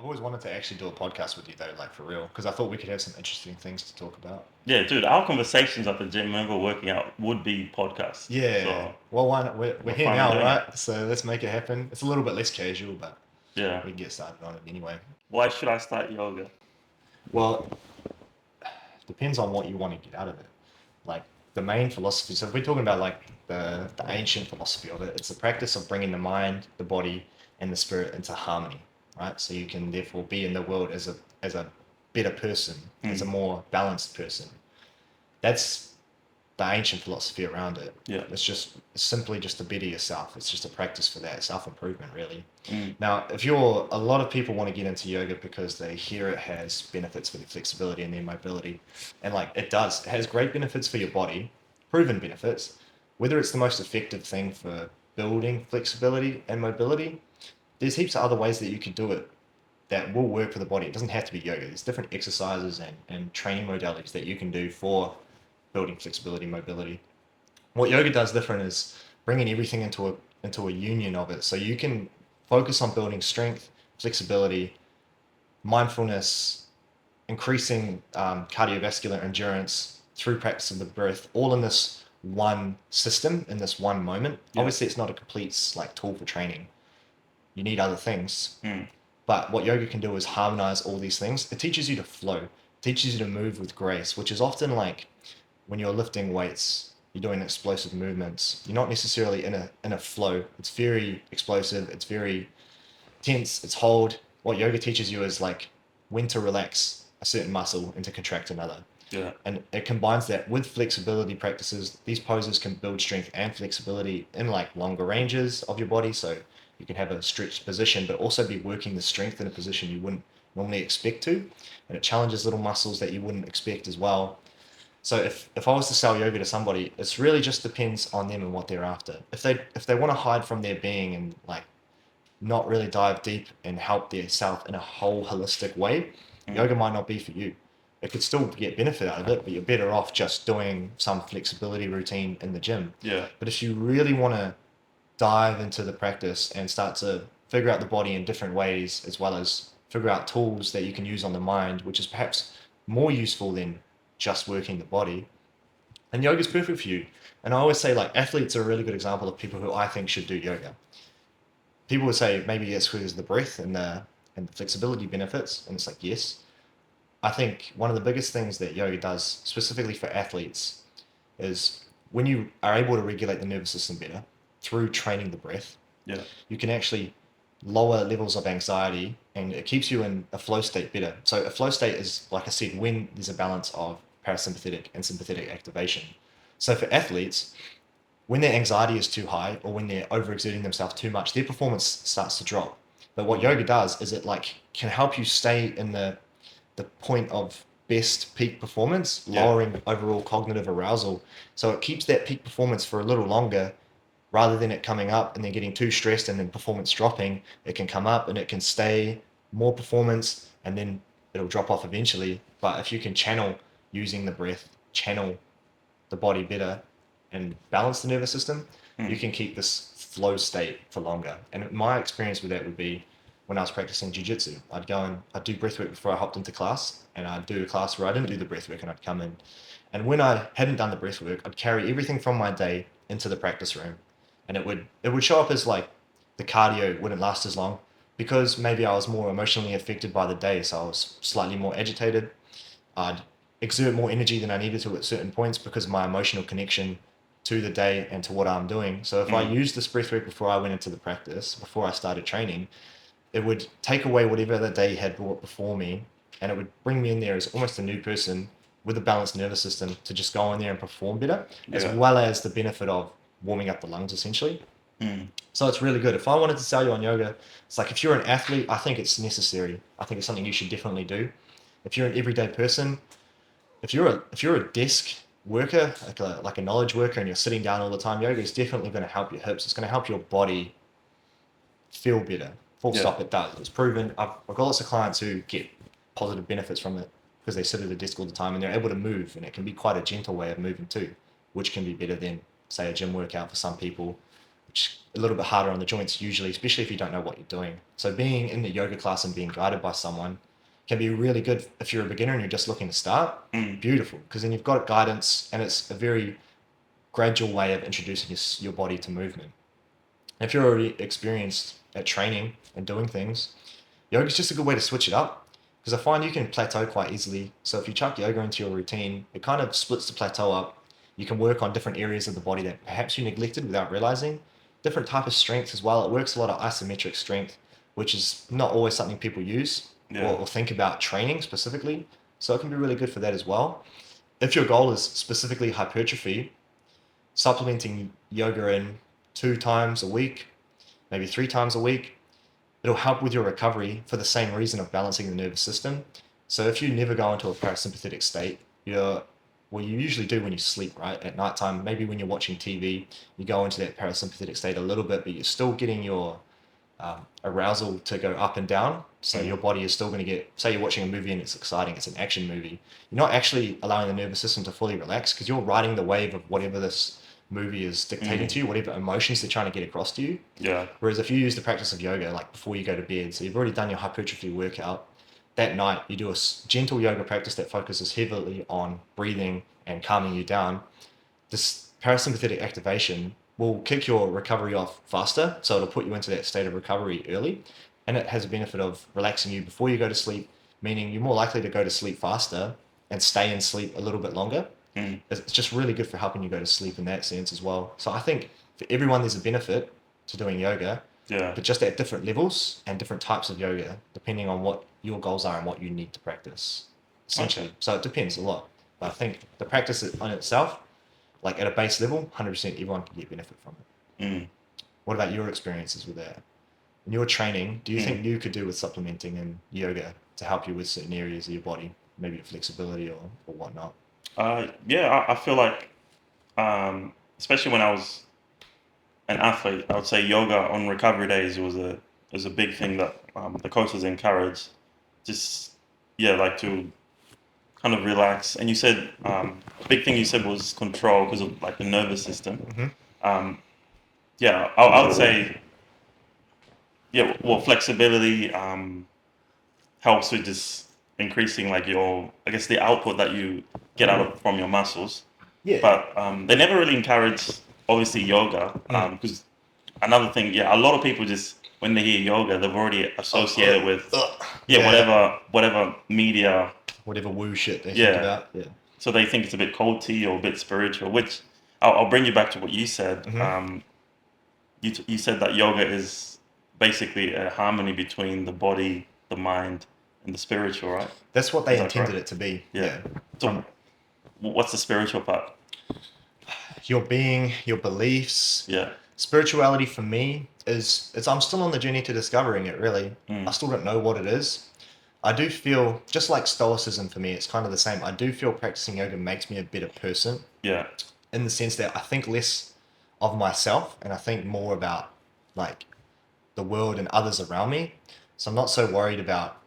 I've always wanted to actually do a podcast with you though, like for real, because I thought we could have some interesting things to talk about. Yeah, dude, our conversations at the gym whenever we're working out would be podcasts. Yeah. So Well, why not? We're we're here finally now, doing it. right? So let's make it happen. It's a little bit less casual, but Yeah. we can get started on it anyway. Why should I start yoga? Well, depends on what you want to get out of it. Like the main philosophy. So if we're talking about like the ancient philosophy of it, it's the practice of bringing the mind, the body, and the spirit into harmony, right? So you can therefore be in the world as a better person, as a Mm. more balanced person. That's the ancient philosophy around it. Yeah. It's simply just to better yourself. It's just a practice for that self improvement, really. Mm. Now, if a lot of people want to get into yoga because they hear it has benefits for their flexibility and their mobility, and like it does, it has great benefits for your body, proven benefits. Whether it's the most effective thing for building flexibility and mobility, there's heaps of other ways that you could do it that will work for the body. It doesn't have to be yoga. There's different exercises and training modalities that you can do for building flexibility, mobility. What yoga does different is bringing everything into a union of it. So you can focus on building strength, flexibility, mindfulness, increasing cardiovascular endurance through practice of the breath, all in this one system, in this one moment. Yeah. Obviously, it's not a complete like tool for training. You need other things. Mm. But what yoga can do is harmonize all these things. It teaches you to flow, it teaches you to move with grace, which is often like when you're lifting weights, you're doing explosive movements. You're not necessarily in a flow. It's very explosive. It's very tense. It's hold. What yoga teaches you is like when to relax a certain muscle and to contract another. Yeah. And it combines that with flexibility practices. These poses can build strength and flexibility in like longer ranges of your body. So you can have a stretched position, but also be working the strength in a position you wouldn't normally expect to. And it challenges little muscles that you wouldn't expect as well. So if I was to sell yoga to somebody, it's really just depends on them and what they're after. If they want to hide from their being and like not really dive deep and help their self in a whole holistic way, Mm. yoga might not be for you. It could still get benefit out of it, but you're better off just doing some flexibility routine in the gym. Yeah. But if you really want to dive into the practice and start to figure out the body in different ways, as well as figure out tools that you can use on the mind, which is perhaps more useful than just working the body, and yoga is perfect for you. And I always say like athletes are a really good example of people who I think should do yoga. People would say maybe it's because the breath and the flexibility benefits, and it's like yes. I think one of the biggest things that yoga does specifically for athletes is when you are able to regulate the nervous system better through training the breath, Yeah. you can actually lower levels of anxiety and it keeps you in a flow state better. So a flow state is, like I said, when there's a balance of parasympathetic and sympathetic activation. So for athletes, when their anxiety is too high or when they're overexerting themselves too much, their performance starts to drop. But what yoga does is it like can help you stay in the point of best peak performance, Yeah. lowering overall cognitive arousal. So it keeps that peak performance for a little longer rather than it coming up and then getting too stressed and then performance dropping. It can come up and it can stay more performance and then it'll drop off eventually. But if you can channel using the breath, channel the body better and balance the nervous system, you Mm. can keep this flow state for longer. And my experience with that would be when I was practicing jiu-jitsu. I'd do breath work before I hopped into class, and I'd do a class where I didn't do the breath work and I'd come in. And when I hadn't done the breath work, I'd carry everything from my day into the practice room. And it would show up as like the cardio wouldn't last as long because maybe I was more emotionally affected by the day, so I was slightly more agitated. I'd exert more energy than I needed to at certain points because of my emotional connection to the day and to what I'm doing. So if I Mm. used this breath work before I went into the practice, before I started training, it would take away whatever the day had brought before me and it would bring me in there as almost a new person with a balanced nervous system to just go in there and perform better, as Yeah. well as the benefit of warming up the lungs essentially. Mm. So it's really good. If I wanted to sell you on yoga, it's like if you're an athlete, I think it's necessary. I think it's something you should definitely do. If you're an everyday person, if you're a desk worker, like a knowledge worker, and you're sitting down all the time, yoga is definitely going to help your hips. It's going to help your body feel better. Full Yeah. stop. It does. It's proven. I've got lots of clients who get positive benefits from it because they sit at a desk all the time and they're able to move, and it can be quite a gentle way of moving too, which can be better than say a gym workout for some people. which is a little bit harder on the joints usually, especially if you don't know what you're doing. So being in the yoga class and being guided by someone can be really good if you're a beginner and you're just looking to start. Beautiful, because then you've got guidance and it's a very gradual way of introducing your body to movement. If you're already experienced at training and doing things, yoga is just a good way to switch it up because I find you can plateau quite easily. So if you chuck yoga into your routine, it kind of splits the plateau up. You can work on different areas of the body that perhaps you neglected without realizing. Different type of strength as well. It works a lot of isometric strength, which is not always something people use or think about training specifically. So it can be really good for that as well. If your goal is specifically hypertrophy, supplementing yoga in 2 times a week, maybe 3 times a week, it'll help with your recovery for the same reason of balancing the nervous system. So if you never go into a parasympathetic state, you usually do when you sleep, right? At nighttime, maybe when you're watching TV, you go into that parasympathetic state a little bit, but you're still getting your arousal to go up and down. So your body is still going to get, say you're watching a movie and it's exciting, it's an action movie. You're not actually allowing the nervous system to fully relax because you're riding the wave of whatever this movie is dictating to you, whatever emotions they're trying to get across to you. Yeah. Whereas if you use the practice of yoga, like before you go to bed, so you've already done your hypertrophy workout, that night you do a gentle yoga practice that focuses heavily on breathing and calming you down. This parasympathetic activation will kick your recovery off faster, so it'll put you into that state of recovery early, and it has a benefit of relaxing you before you go to sleep, meaning you're more likely to go to sleep faster and stay in sleep a little bit longer. It's just really good for helping you go to sleep in that sense as well. So I think for everyone there's a benefit to doing yoga, but just at different levels and different types of yoga, depending on what your goals are and what you need to practice, essentially. Okay. So it depends a lot. But I think the practice on itself, like at a base level, 100% everyone can get benefit from it. What about your experiences with that? In your training, do you think you could do with supplementing in yoga to help you with certain areas of your body, maybe flexibility or whatnot? Yeah, I feel like, especially when I was an athlete, I would say yoga on recovery days was a big thing that the coaches encouraged. Just like to kind of relax. And you said a big thing you said was control because of like the nervous system. Um, I would say well, flexibility helps with just increasing like your, I guess, the output that you get out of from your muscles. Yeah. But they never really encourage obviously yoga because another thing, a lot of people just when they hear yoga, they've already associated with whatever media, whatever woo shit they think about. Yeah. so they think it's a bit culty or a bit spiritual. Which I'll bring you back to what you said. You said that yoga is basically a harmony between the body, the mind, and the spiritual, right? That's what they Is that intended correct? it to be. Yeah. So what's the spiritual part? Your being, your beliefs. Yeah. Spirituality for me I'm still on the journey to discovering it, really. I still don't know what it is. I do feel, just like stoicism for me, it's kind of the same. I do feel practicing yoga makes me a better person Yeah. in the sense that I think less of myself and I think more about like the world and others around me. So I'm not so worried about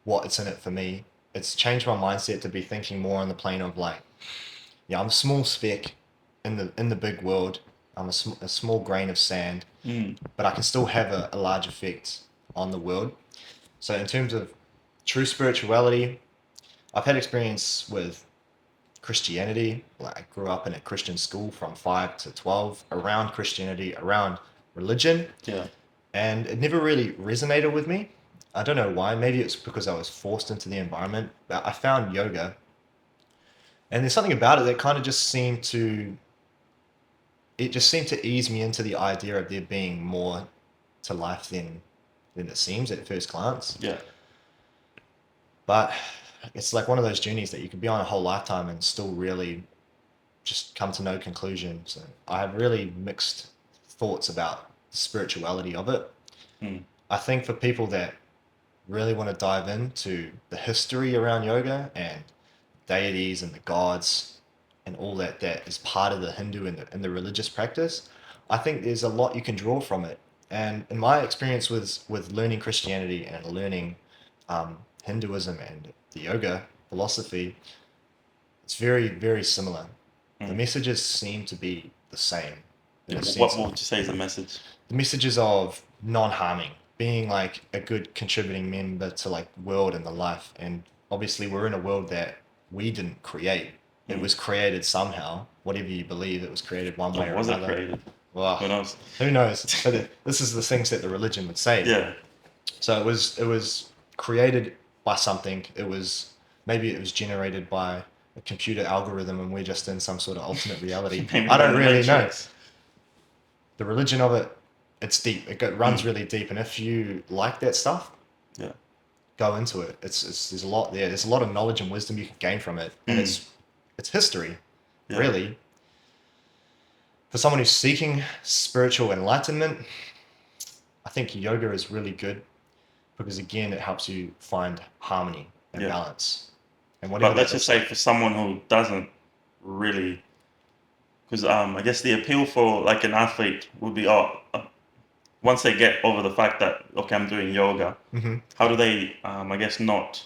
what it's in it for me. It's changed my mindset to be thinking more on the plane of like, I'm a small speck in the big world. I'm a small grain of sand, but I can still have a large effect on the world. So in terms of true spirituality, I've had experience with Christianity. Like I grew up in a Christian school from 5 to 12 around Christianity, around religion, Yeah. and it never really resonated with me. I don't know why. Maybe it's because I was forced into the environment. But I found yoga, and there's something about it that kind of just seemed to ease me into the idea of there being more to life than it seems at first glance. Yeah. But it's like one of those journeys that you could be on a whole lifetime and still really just come to no conclusion. So I have really mixed thoughts about the spirituality of it. I think for people that really want to dive into the history around yoga and deities and the gods and all that is part of the Hindu and the religious practice, I think there's a lot you can draw from it. And in my experience with learning Christianity and learning Hinduism and the yoga philosophy, it's very, very similar. The messages seem to be the same. in a What sense. would you say is the message? The messages of non-harming, being like a good contributing member to like the world and the life. And obviously we're in a world that we didn't create. It was created somehow. Whatever you believe, it was created one way Or or was it another. created? Well, Who knows? who knows? But this is the things that the religion would say. Yeah. So it was created by something. Maybe it was generated by a computer algorithm, and we're just in some sort of alternate reality. Maybe I we're don't in the really know. Matrix. The religion of it, it's deep. Runs really deep, and if you like that stuff, Yeah. go into it. There's a lot there. There's a lot of knowledge and wisdom you can gain from it, and it's history, Yeah. really. For someone who's seeking spiritual enlightenment, I think yoga is really good because again, it helps you find harmony and Yeah. balance. And whatever But that let's just looks say for someone who doesn't really, because I guess the appeal for like an athlete would be, once they get over the fact that, okay, I'm doing yoga, like. how do they, I guess, not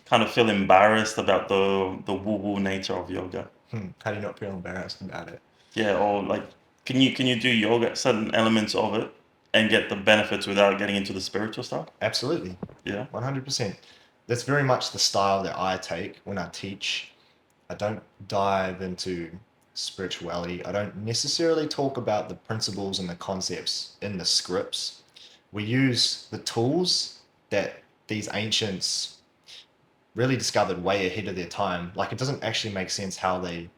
kind of feel embarrassed about the woo-woo nature of yoga? How do you not feel embarrassed about it? Yeah, or like, can you do yoga, certain elements of it, and get the benefits without getting into the spiritual stuff? Absolutely. Yeah. 100%. That's very much the style that I take when I teach. I don't dive into spirituality. I don't necessarily talk about the principles and the concepts in the scripts. We use the tools that these ancients really discovered way ahead of their time. Like it doesn't actually make sense how they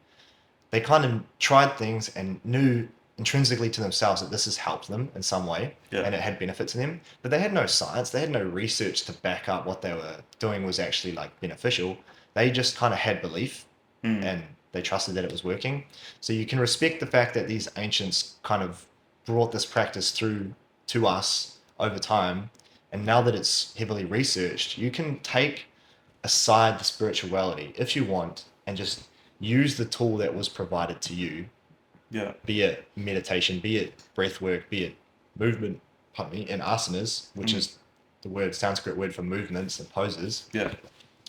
kind of tried things and knew intrinsically to themselves that this has helped them in some way Yeah. and it had benefit to them, but they had no science, they had no research to back up what they were doing was actually like beneficial. They just kind of had belief and they trusted that it was working. So you can respect the fact that these ancients kind of brought this practice through to us over time, and now that it's heavily researched, you can take aside the spirituality if you want and just use the tool that was provided to you, Yeah. be it meditation, be it breath work, be it movement, pardon me, and asanas, which is the Sanskrit word for movements and poses. Yeah.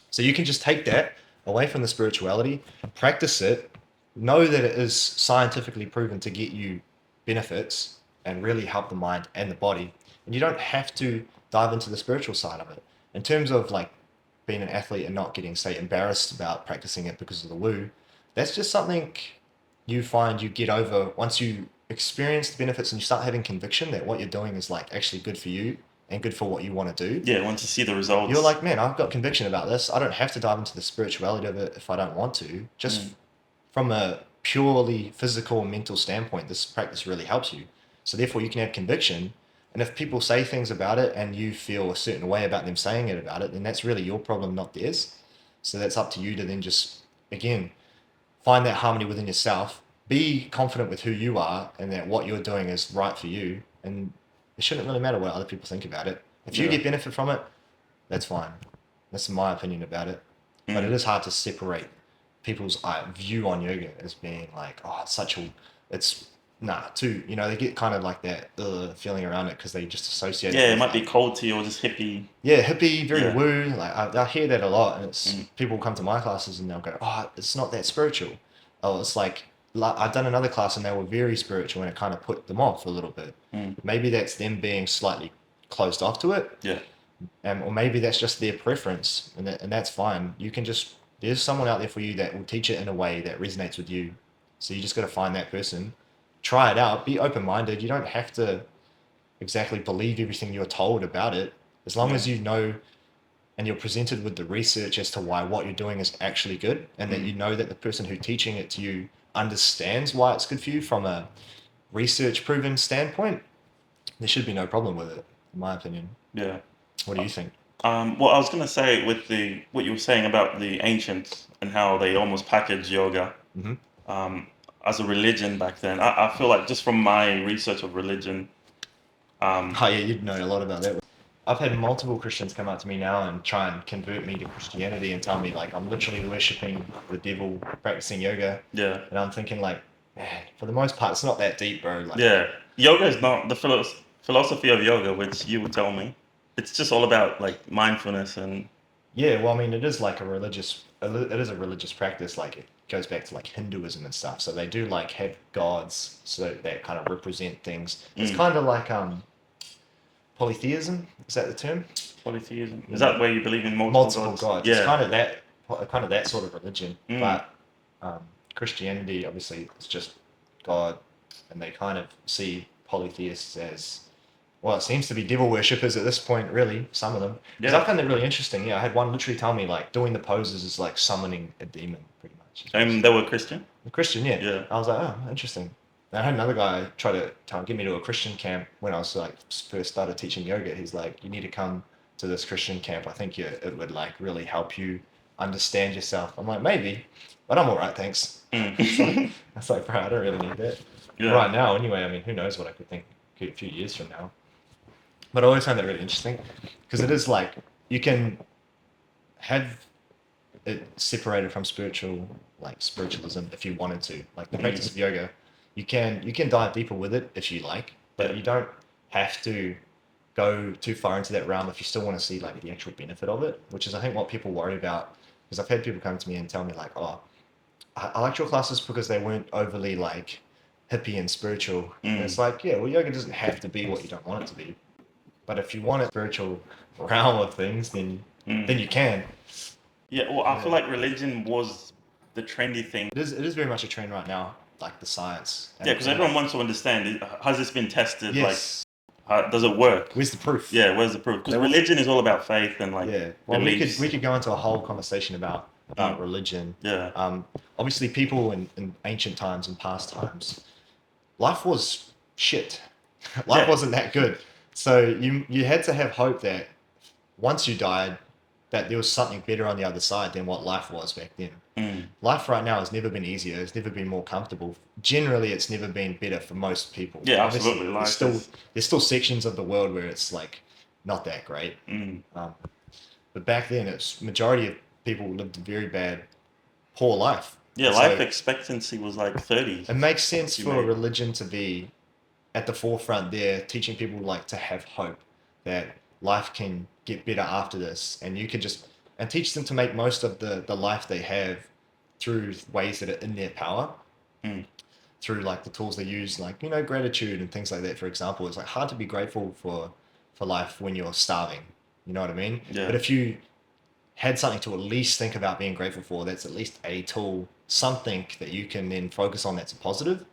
So you can just take that away from the spirituality, practice it, know that it is scientifically proven to get you benefits and really help the mind and the body. And you don't have to dive into the spiritual side of it. In terms of like being an athlete and not getting, say, embarrassed about practicing it because of the woo, that's just something you find you get over once you experience the benefits and you start having conviction that what you're doing is like actually good for you and good for what you want to do. Yeah. Once you see the results, You're like, man, I've got conviction about this. I don't have to dive into the spirituality of it if I don't want to. Just from a purely physical and mental standpoint, this practice really helps you. So therefore you can have conviction. And if people say things about it and you feel a certain way about them saying it about it, then that's really your problem, not theirs. So that's up to you to then just, again, find that harmony within yourself. Be confident with who you are and that what you're doing is right for you. And it shouldn't really matter what other people think about it. If you Yeah. get benefit from it, that's fine. That's my opinion about it. But it is hard to separate people's view on yoga as being like, oh, they get kind of like that feeling around it because they just associate yeah, it with might be like, cold tea or just hippie. yeah, hippie, very Yeah. woo. Like I hear that a lot, and it's people come to my classes and they'll go, "Oh, it's not that spiritual." Oh, it's like I've done another class and they were very spiritual, and it kind of put them off a little bit. Maybe that's them being slightly closed off to it, Yeah. or maybe that's just their preference, and that's fine. There's someone out there for you that will teach it in a way that resonates with you. So you just got to find that person, try it out, be open minded. You don't have to exactly believe everything you're told about it, as long as you know and you're presented with the research as to why what you're doing is actually good, and that you know that the person who's teaching it to you understands why it's good for you from a research proven standpoint. There should be no problem with it, in my opinion. Yeah. What do you think? Well, I was gonna say with what you were saying about the ancients and how they almost packaged yoga as a religion back then. I feel like just from my research of religion, Oh yeah, you'd know a lot about that. I've had multiple Christians come up to me now and try and convert me to Christianity and tell me like I'm literally worshipping the devil, practicing yoga, yeah, and I'm thinking like, man, for the most part, it's not that deep, bro. Like, yeah, yoga is not the philosophy of yoga, which you would tell me. It's just all about like mindfulness and yeah, well, I mean, it is like it is a religious practice. Like, goes back to like Hinduism and stuff. So they do like have gods so that kind of represent things. It's Mm. kind of like polytheism. Is that the term? Polytheism. Is that where you believe in Multiple gods? gods. It's Yeah. kind of that sort of religion. Mm. But Christianity, obviously, is just God, and they kind of see polytheists as, well, it seems to be devil worshippers at this point, really, some of them. Because I Yeah. found that really interesting. Yeah, I had one literally tell me, like, doing the poses is like summoning a demon, pretty much. And they were Christian? A Christian, yeah. Yeah. I was like, oh, interesting. And I had another guy try to get me to a Christian camp when I was like first started teaching yoga. He's like, you need to come to this Christian camp. I think it would like really help you understand yourself. I'm like, maybe, but I'm all right, thanks. Mm. It's like, bro, I don't really need that. Yeah. Right now, anyway, I mean, who knows what I could think a few years from now. But I always found that really interesting because it is like you can have it separated from spiritualism if you wanted to. Like the practice of yoga, you can dive deeper with it if you like, but Yeah. you don't have to go too far into that realm if you still want to see like the actual benefit of it, which is I think what people worry about. Because I've had people come to me and tell me like, oh, I liked your classes because they weren't overly like hippie and spiritual. And Mm. it's like, yeah, well, yoga doesn't have to be what you don't want it to be. But if you want a spiritual realm of things, then Mm. you can. Yeah, well, I feel Yeah. like religion was the trendy thing. It is very much a trend right now, like the science. Yeah, because everyone wants to understand, has this been tested? Yes. Like, does it work? Where's the proof? Yeah, where's the proof? Because They want- religion is all about faith and like Yeah. Well, beliefs. we could go into a whole conversation about Mm. religion. Yeah. Obviously, people in ancient times and past times, life was shit. Life Yeah. wasn't that good. So you had to have hope that once you died, that there was something better on the other side than what life was back then. Mm. Life right now has never been easier. It's never been more comfortable. Generally, it's never been better for most people. Yeah, Obviously, absolutely. there's still sections of the world where it's like not that great. Mm. But back then, it's majority of people lived a very bad, poor life. Yeah, And life so expectancy was like 30. it makes sense You for made- religion to be at the forefront there, teaching people like to have hope that life can get better after this, and you can just and teach them to make most of the life they have through ways that are in their power, Mm. through like the tools they use, like gratitude and things like that. For example, it's like hard to be grateful for life when you're starving. You know what I mean? Yeah. But if you had something to at least think about being grateful for, that's at least a tool, something that you can then focus on that's a positive.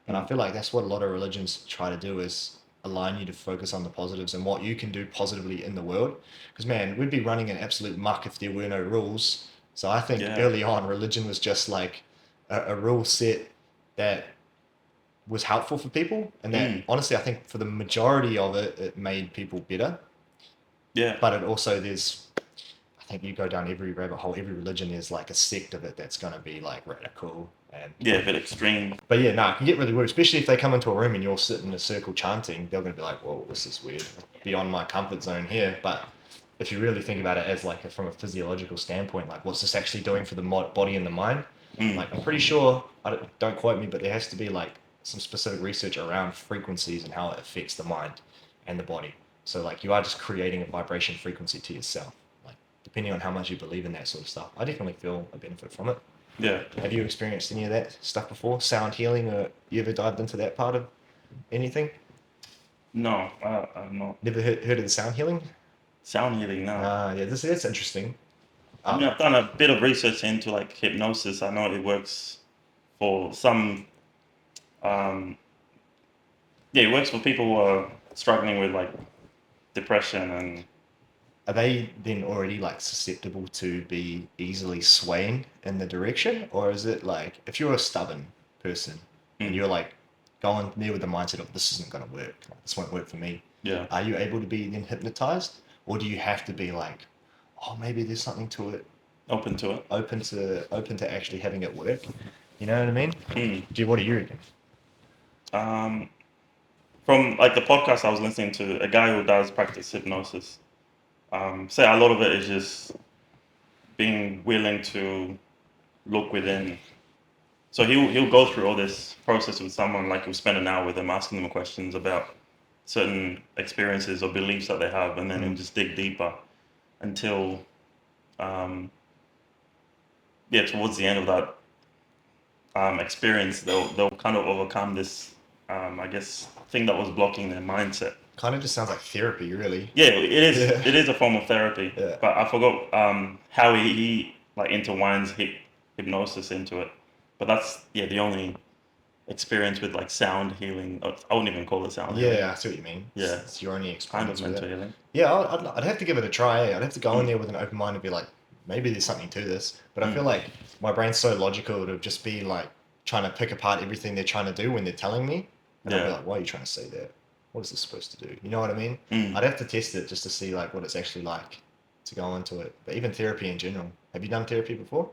And I feel like that's what a lot of religions try to do is align you to focus on the positives and what you can do positively in the world. Because man, we'd be running an absolute muck if there were no rules. So I think Yeah. early on, religion was just like a rule set that was helpful for people, and that honestly, I think for the majority of it, it made people better. Yeah. But it also I think you go down every rabbit hole, every religion is like a sect of it that's going to be like radical and Yeah, a bit extreme. But yeah, no, it can get really weird, especially if they come into a room and you're sitting in a circle chanting. They're going to be like, "Whoa, this is weird, beyond my comfort zone here." But if you really think about it as like from a physiological standpoint, like what's this actually doing for the body and the mind? Mm. Like I'm pretty sure, don't quote me, but there has to be like some specific research around frequencies and how it affects the mind and the body. So like you are just creating a vibration frequency to yourself. Like depending on how much you believe in that sort of stuff, I definitely feel a benefit from it. Yeah. Have you experienced any of that stuff before? Sound healing, or you ever dived into that part of anything? No, I'm not. Never heard of the sound healing? Sound healing, no. Yeah, that's interesting. I mean, I've done a bit of research into like hypnosis. I know it works for some. Yeah, it works for people who are struggling with like depression and. Are they then already like susceptible to be easily swaying in the direction, or is it like if you're a stubborn person and you're like going there with the mindset of this isn't going to work, like, this won't work for me? Yeah. Are you able to be then hypnotized, or do you have to be like, oh, maybe there's something to it, Open to it. open to actually having it work? You know what I mean? What do you reckon? From like the podcast I was listening to, a guy who does practice hypnosis, say a lot of it is just being willing to look within. So he'll go through all this process with someone, like he'll spend an hour with them, asking them questions about certain experiences or beliefs that they have, and then he'll just dig deeper until, yeah, towards the end of that experience, they'll kind of overcome this, I guess, thing that was blocking their mindset. Kind of just sounds like therapy, really. Yeah, it is. Yeah. It is a form of therapy, Yeah. but I forgot how he like intertwines hypnosis into it. But that's the only experience with like sound healing. I wouldn't even call it sound healing. Yeah, I see what you mean. Yeah, It's your only kind of experience with mental it. healing. Yeah, I'd have to give it a try. I'd have to go in Mm, there with an open mind and be like, maybe there's something to this. But I feel mm, like my brain's so logical to just be like trying to pick apart everything they're trying to do when they're telling me. And I'll be yeah. like, why are you trying to say that? What is this supposed to do? You know what I mean? Mm. I'd have to test it just to see like what it's actually like to go into it. But even therapy in general. Have you done therapy before?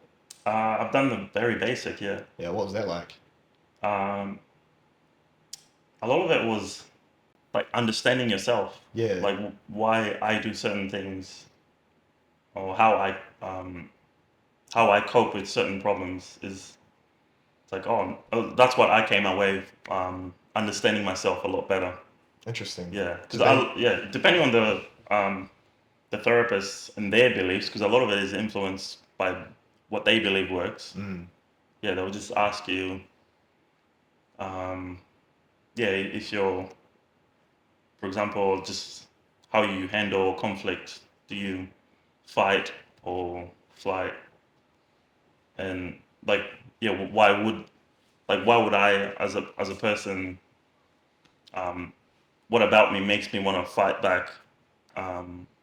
I've done the very basic. Yeah. Yeah, what was that like? Um, a lot of it was like understanding yourself, Yeah, like why I do certain things or how I cope with certain problems is it's like that's what I came away understanding myself a lot better. interesting. Yeah, because Did they? depending on the therapist and their beliefs, because a lot of it is influenced by what they believe works. Mm, Yeah, they'll just ask you, um, yeah, if you're, for example, just how you handle conflict. Do you fight or flight? And like, yeah, why would I, as a person, um, what about me makes me want to fight back,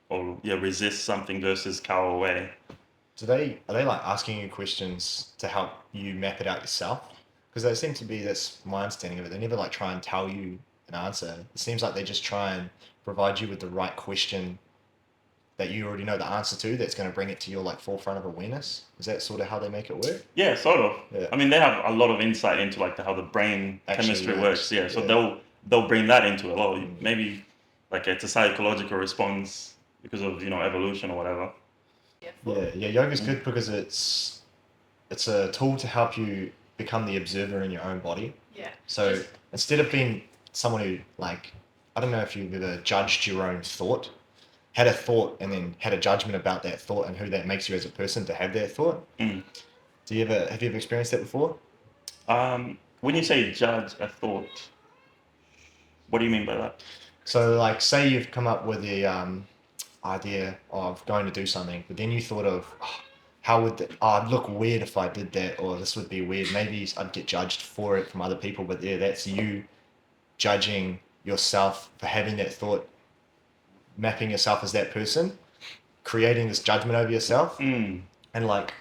or resist something versus cower away? do they are they like asking you questions to help you map it out yourself? Because that seems to be that's my understanding of it. They never like try and tell you an answer. It seems like they just try and provide you with the right question that you already know the answer to. That's going to bring it to your like forefront of awareness. Is that sort of how they make it work? Yeah, sort of. Yeah, I mean, they have a lot of insight into like how the brain actually chemistry works. works. Yeah, so Yeah. they'll bring that into it. Oh, Mm. maybe like it's a psychological response because of evolution or whatever. Yeah, yeah. Yoga's Mm. good because it's a tool to help you become the observer in your own body. So instead of being someone who like, I don't know if you've ever judged your own thought, had a thought and then had a judgment about that thought and who that makes you as a person to have that thought. Mm. Have you ever experienced that before? When you say judge a thought, what do you mean by that? So like, say you've come up with the idea of going to do something, but then you thought of how would I'd look weird if I did that, or this would be weird. Maybe I'd get judged for it from other people, but yeah, that's you judging yourself for having that thought, mapping yourself as that person, creating this judgment over yourself, Mm. and like,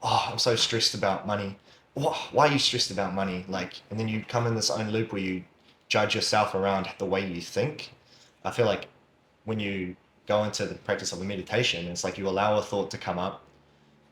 oh, I'm so stressed about money. Why are you stressed about money? Like, and then you come in this own loop where you judge yourself around the way you think. I feel like when you go into the practice of a meditation, it's like you allow a thought to come up,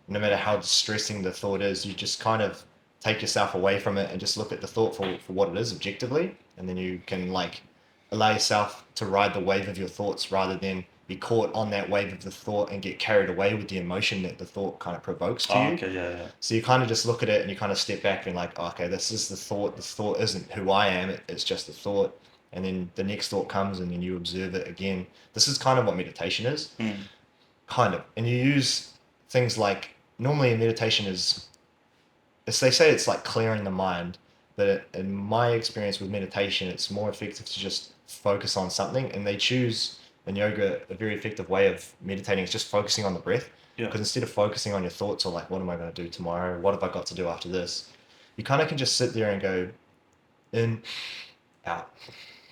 no matter how distressing the thought is, you just kind of take yourself away from it and just look at the thought for what it is objectively. And then you can like allow yourself to ride the wave of your thoughts rather than be caught on that wave of the thought and get carried away with the emotion that the thought kind of provokes to Oh, you. okay, yeah, yeah. So you kind of just look at it and you kind of step back and like, oh, okay, this is the thought. This thought isn't who I am. It's just a thought. And then the next thought comes and then you observe it again. This is kind of what meditation is. Mm. Kind of. And you use things like normally in meditation is, as they say, it's like clearing the mind. But in my experience with meditation, it's more effective to just focus on something. And they choose in yoga a very effective way of meditating is just focusing on the breath. Yeah. Because instead of focusing on your thoughts or like, what am I going to do tomorrow? What have I got to do after this? You kind of can just sit there and go in, out,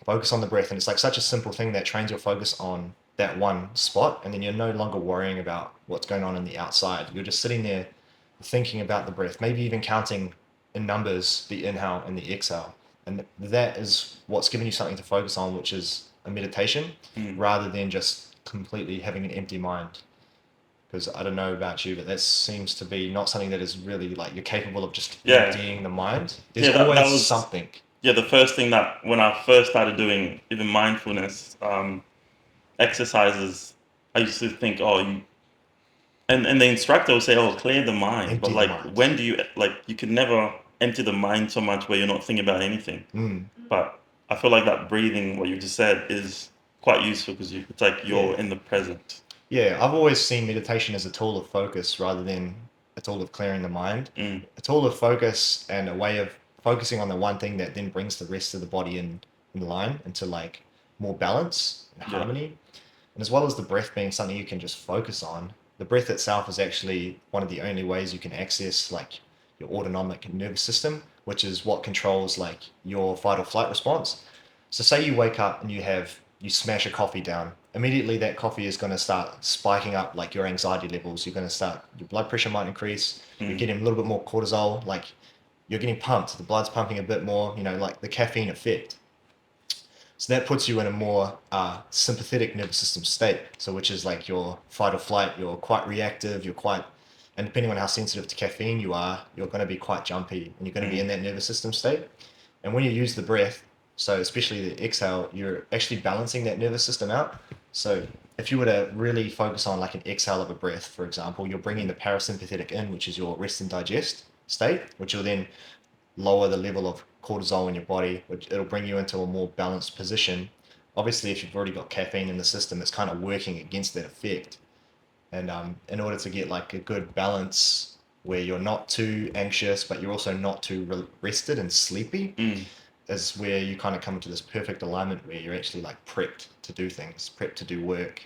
focus on the breath. And it's like such a simple thing that trains your focus on that one spot. And then you're no longer worrying about what's going on in the outside. You're just sitting there thinking about the breath, maybe even counting in numbers the inhale and the exhale. And that is what's giving you something to focus on, which is a meditation, Mm. rather than just completely having an empty mind. Because I don't know about you, but that seems to be not something that is really like you're capable of just Yeah. emptying the mind. There's Yeah, that always was something. the first thing that when I first started doing even mindfulness exercises, I used to think, oh, and the instructor will say, oh, clear the mind, but Empty the like, mind. when do you like? You can never empty the mind so much where you're not thinking about anything. Mm. But I feel like that breathing, what you just said, is quite useful because it's like you're Yeah. in the present. Yeah, I've always seen meditation as a tool of focus rather than a a tool of clearing the mind, Mm. a tool of focus, and a way of focusing on the one thing that then brings the rest of the body in line into like more balance and Yeah. harmony. And as well as the breath being something you can just focus on, the breath itself is actually one of the only ways you can access like your autonomic nervous system, which is what controls like your fight or flight response. So say you wake up and you smash a coffee down. Immediately that coffee is going to start spiking up like your anxiety levels. You're going to start your blood pressure might increase. You're Mm. getting a little bit more cortisol, like you're getting pumped. The blood's pumping a bit more, like the caffeine effect. So that puts you in a more sympathetic nervous system state. So which is like your fight or flight. You're quite reactive. And depending on how sensitive to caffeine you are, you're going to be quite jumpy, and you're going to be in Mm. that nervous system state. And when you use the breath, so especially the exhale, you're actually balancing that nervous system out. So if you were to really focus on like an exhale of a breath, for example, you're bringing the parasympathetic in, which is your rest and digest state, which will then lower the level of cortisol in your body, which it'll bring you into a more balanced position. Obviously, if you've already got caffeine in the system, it's kind of working against that effect. And in order to get like a good balance where you're not too anxious, but you're also not too rested and sleepy, Mm. is where you kind of come into this perfect alignment where you're actually like prepped to do things, prepped to do work,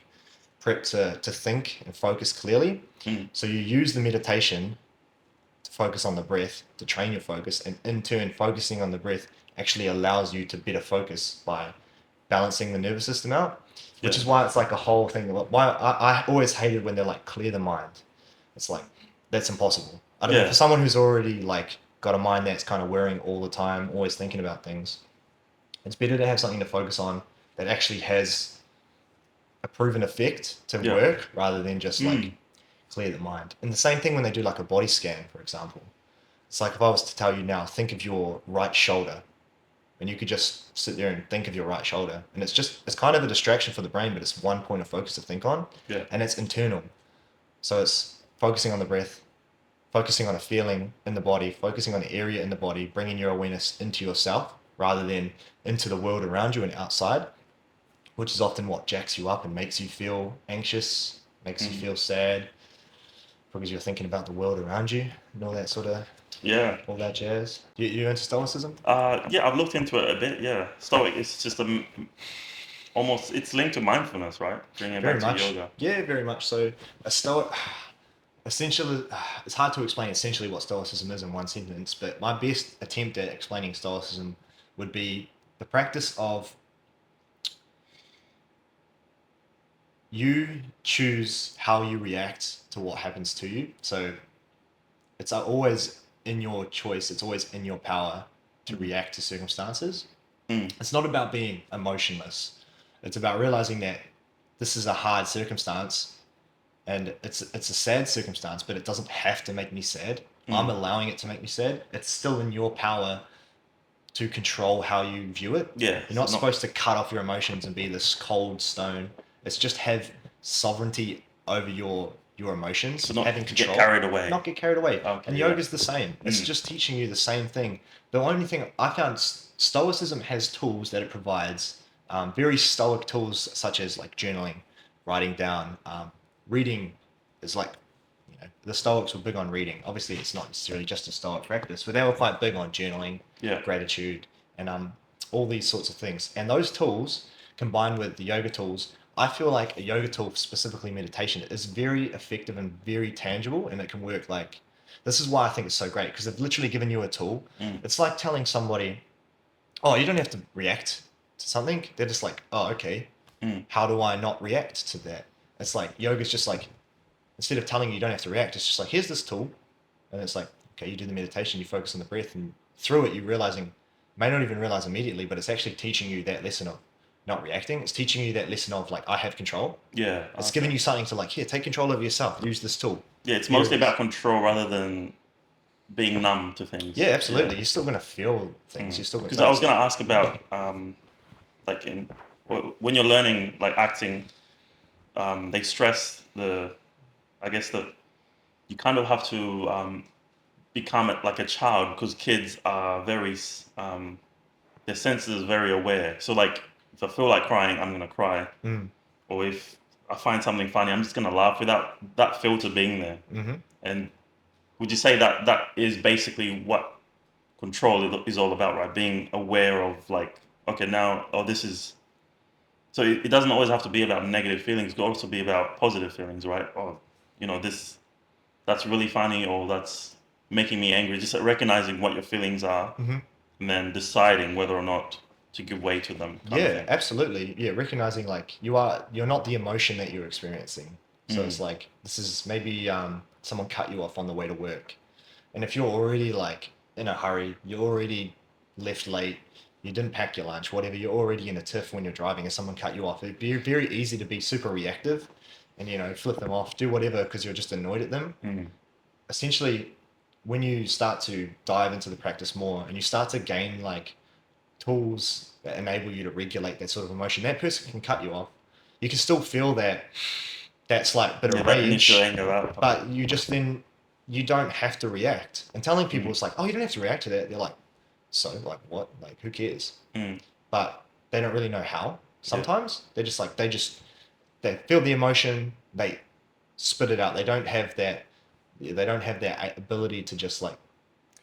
prepped to think and focus clearly. Mm. So you use the meditation to focus on the breath, to train your focus, and in turn, focusing on the breath actually allows you to better focus by balancing the nervous system out, which Yeah. is why it's like a whole thing. Why I always hated when they're like clear the mind. It's like that's impossible. I don't know, for Yeah. someone who's already like got a mind that's kind of worrying all the time, always thinking about things. It's better to have something to focus on that actually has a proven effect to Yeah. work rather than just like Mm. clear the mind. And the same thing when they do like a body scan, for example. It's like if I was to tell you now, think of your right shoulder, and you could just sit there and think of your right shoulder, and it's kind of a distraction for the brain, but it's one point of focus to think on, Yeah. and it's internal. So it's focusing on the breath, focusing on a feeling in the body, focusing on an area in the body, bringing your awareness into yourself rather than into the world around you and outside, which is often what jacks you up and makes you feel anxious, makes you Mm. feel sad, because you're thinking about the world around you and Yeah. all that jazz. You into stoicism? Yeah, I've looked into it a bit. Yeah, Stoic is just almost it's linked to mindfulness, right? Bringing it Very back to much. yoga. Yeah, very much so. A stoic, essentially, it's hard to explain essentially what stoicism is in one sentence, but my best attempt at explaining stoicism would be the practice of you choose how you react to what happens to you. So it's always in your choice, it's always in your power to Mm. react to circumstances. Mm. It's not about being emotionless. It's about realizing that this is a hard circumstance and it's a sad circumstance, but it doesn't have to make me sad. I'm Mm. allowing it to make me sad. It's still in your power to control how you view it. Yeah. You're So not not supposed to cut off your emotions and be this cold stone. It's just have sovereignty over your emotions, so not having to get control, carried away. not get carried away. Okay. And Yeah. yoga's the same. It's Mm. just teaching you the same thing. The only thing I found, Stoicism has tools that it provides, very stoic tools such as like journaling, writing down, reading is like, the Stoics were big on reading. Obviously, it's not necessarily just a Stoic practice, but they were quite big on journaling, Yeah. gratitude, and all these sorts of things. And those tools, combined with the yoga tools, I feel like a yoga tool, specifically meditation, is very effective and very tangible, and it can work like. This is why I think it's so great because they've literally given you a tool. Mm. It's like telling somebody, "Oh, you don't have to react to something." They're just like, "Oh, okay. Mm. How do I not react to that?" It's like yoga's just like instead of telling you you don't have to react, it's just like here's this tool, and it's like okay, you do the meditation, you focus on the breath, and through it, you realizing may not even realize immediately, but it's actually teaching you that lesson of not reacting. It's teaching you that lesson of like I have control. Yeah. It's Okay. giving you something to like here, take control over yourself. Use this tool. Yeah. It's Here it mostly is. about control rather than being numb to things. Yeah, absolutely. Yeah. You're still gonna feel things. You're still gonna. Because I was gonna ask about like when you're learning like acting, they stress I guess that you kind of have to become like a child because kids are their senses are very aware. So like if I feel like crying, I'm gonna cry, Mm, or if I find something funny, I'm just gonna laugh without that filter being there. mm-hmm. And would you say that that is basically what control is all about, right? Being aware of like, okay, now, oh, this is. So it doesn't always have to be about negative feelings. It could also be about positive feelings, right? Or, this that's really funny, or that's making me angry. Just recognizing what your feelings are, Hmm. and then deciding whether or not to give way to them, kind of Yeah, thing. absolutely. Yeah, recognizing like you're not the emotion that you're experiencing. So Mm, it's like this is maybe someone cut you off on the way to work. And if you're already like in a hurry, you're already left late, you didn't pack your lunch, whatever, you're already in a tiff when you're driving and someone cut you off, it'd be very easy to be super reactive and, flip them off, do whatever because you're just annoyed at them. mm, Essentially, when you start to dive into the practice more and you start to gain like tools that enable you to regulate that sort of emotion, that person can cut you off. You can still feel that slight bit yeah, of that initial rage, anger outcome. but you don't have to react. And telling people Mm, it's like, oh, you don't have to react to that. They're like, so like what? Like who cares? mm, But they don't really know how. yeah, Sometimes they're just like they feel the emotion, they spit it out. They don't have that ability to just like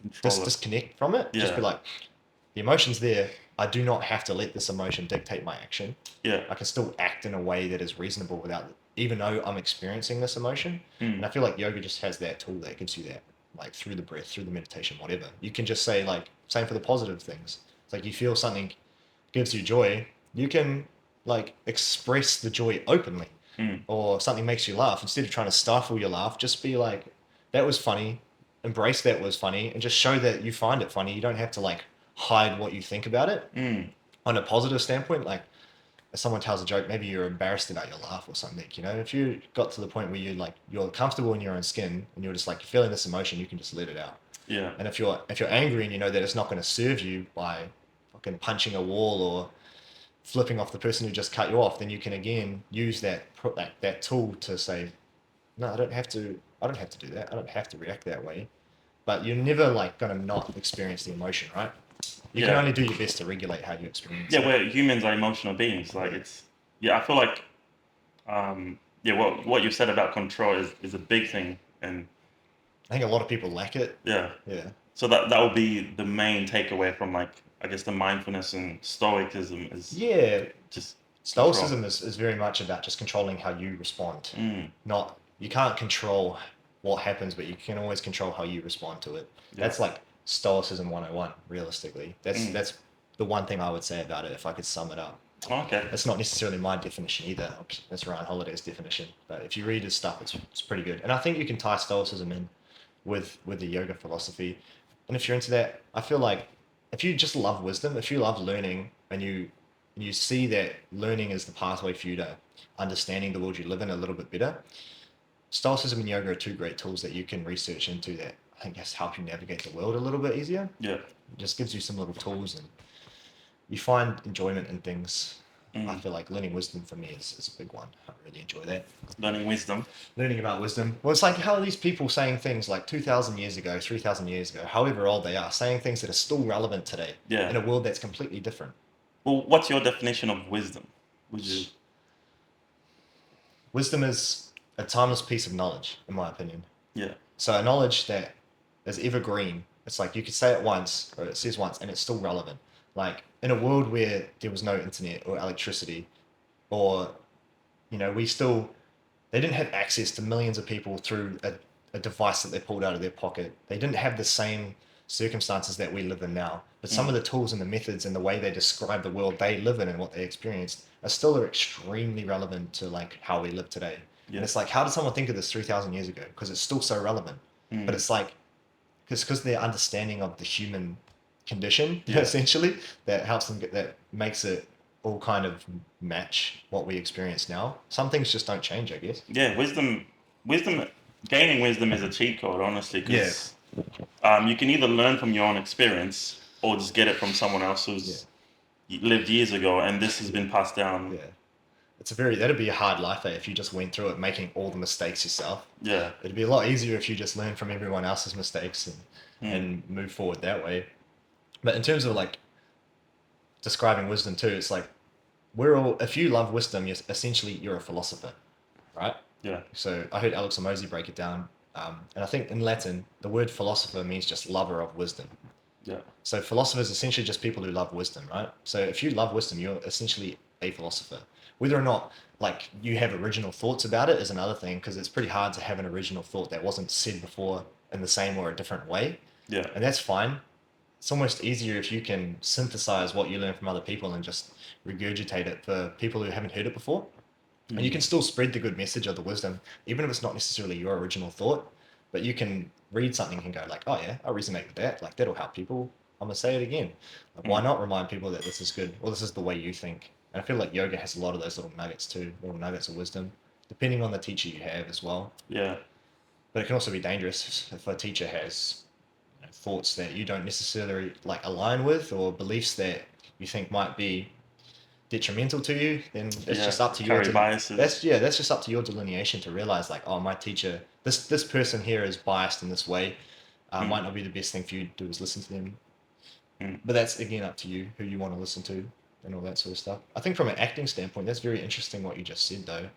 control it. disconnect from it. Just be Yeah, like, the emotion's there. I do not have to let this emotion dictate my action. yeah, I can still act in a way that is reasonable without, even though I'm experiencing this emotion. And mm, I feel like yoga just has that tool that gives you that, like through the breath, through the meditation, whatever. You can just say, like, same for the positive things. It's like you feel something gives you joy, you can like express the joy openly. mm, Or something makes you laugh, instead of trying to stifle your laugh, just be like, that was funny, embrace that was funny, and just show that you find it funny. You don't have to like hide what you think about it. mm, On a positive standpoint, like if someone tells a joke, maybe you're embarrassed about your laugh or something. If you got to the point where you're comfortable in your own skin and you're just like you're feeling this emotion, you can just let it out. yeah, And if you're angry and you know that it's not going to serve you by fucking punching a wall or flipping off the person who just cut you off, then you can again use that tool to say, no, I don't have to do that. I don't have to react that way. But you're never like gonna not experience the emotion, right? You can yeah, only do your best to regulate how you experience yeah. it. Where humans are emotional beings, like Yeah. it's yeah. I feel like yeah. What you said about control is a big thing, and I think a lot of people lack it. yeah. Yeah. So that will be the main takeaway from like I guess the mindfulness and stoicism is Yeah. just control. Stoicism is very much about just controlling how you respond. Mm, Not you can't control what happens, but you can always control how you respond to it. yeah. That's like Stoicism 101, realistically. That's Mm. that's the one thing I would say about it if I could sum it up. Okay. That's not necessarily my definition either. That's Ryan Holiday's definition. But if you read his stuff, it's pretty good. And I think you can tie Stoicism in with the yoga philosophy. And if you're into that, I feel like if you just love wisdom, if you love learning, and you see that learning is the pathway for you to understanding the world you live in a little bit better, Stoicism and yoga are two great tools that you can research into that I think just help you navigate the world a little bit easier. Yeah. It just gives you some little tools and you find enjoyment in things. I Mm. feel like learning wisdom for me is a big one. I really enjoy that. Learning wisdom. Learning about wisdom. Well, it's like how are these people saying things like 2,000 years ago, 3,000 years ago, however old they are, saying things that are still relevant today Yeah. in a world that's completely different. Well, what's your definition of wisdom? Would you? Wisdom is a timeless piece of knowledge, in my opinion. Yeah. So a knowledge that is evergreen. It's like you could say it once, or it says once, and it's still relevant. Like in a world where there was no internet or electricity, or we still they didn't have access to millions of people through a device that they pulled out of their pocket. They didn't have the same circumstances that we live in now. But some Mm. of the tools and the methods and the way they describe the world they live in and what they experienced are still extremely relevant to like how we live today. And Yeah. it's like, how did someone think of this 3,000 years ago? Because it's still so relevant. But Mm. it's like, because their understanding of the human condition, Yeah. essentially, that makes it all kind of match what we experience now. Some things just don't change, I guess. Yeah. Wisdom. Gaining wisdom is a cheat code, honestly, Yeah, because you can either learn from your own experience or just get it from someone else yeah, who's lived years ago, and this has been passed down. yeah. That'd be a hard life, if you just went through it making all the mistakes yourself. Yeah. It'd be a lot easier if you just learn from everyone else's mistakes Mm. and move forward that way. But in terms of like describing wisdom too, it's like if you love wisdom, you're a philosopher, right? Yeah. So I heard Alex Omozy break it down. And I think in Latin, the word philosopher means just lover of wisdom. Yeah. So philosophers are essentially just people who love wisdom, right? So if you love wisdom, you're essentially a philosopher. Whether or not like you have original thoughts about it is another thing, because it's pretty hard to have an original thought that wasn't said before in the same or a different way, Yeah. and that's fine. It's almost easier if you can synthesize what you learn from other people and just regurgitate it for people who haven't heard it before. And you Mm. can still spread the good message of the wisdom, even if it's not necessarily your original thought. But you can read something and go like, "Oh yeah, I resonate with that. Like that'll help people. I'm gonna say it again. Like, why Mm. not remind people that this is good? Well, this is the way you think." And I feel like yoga has a lot of those little nuggets too, little nuggets of wisdom, depending on the teacher you have as well. Yeah. But it can also be dangerous if a teacher has thoughts that you don't necessarily like align with, or beliefs that you think might be detrimental to you. Then it's Yeah. just up to your Carry biases. that's just up to your delineation to realize like, oh, my teacher, this person here is biased in this way. Mm. Might not be the best thing for you to do is listen to them. Mm. But that's again up to you who you want to listen to and all that sort of stuff. I think from an acting standpoint, that's very interesting what you just said though.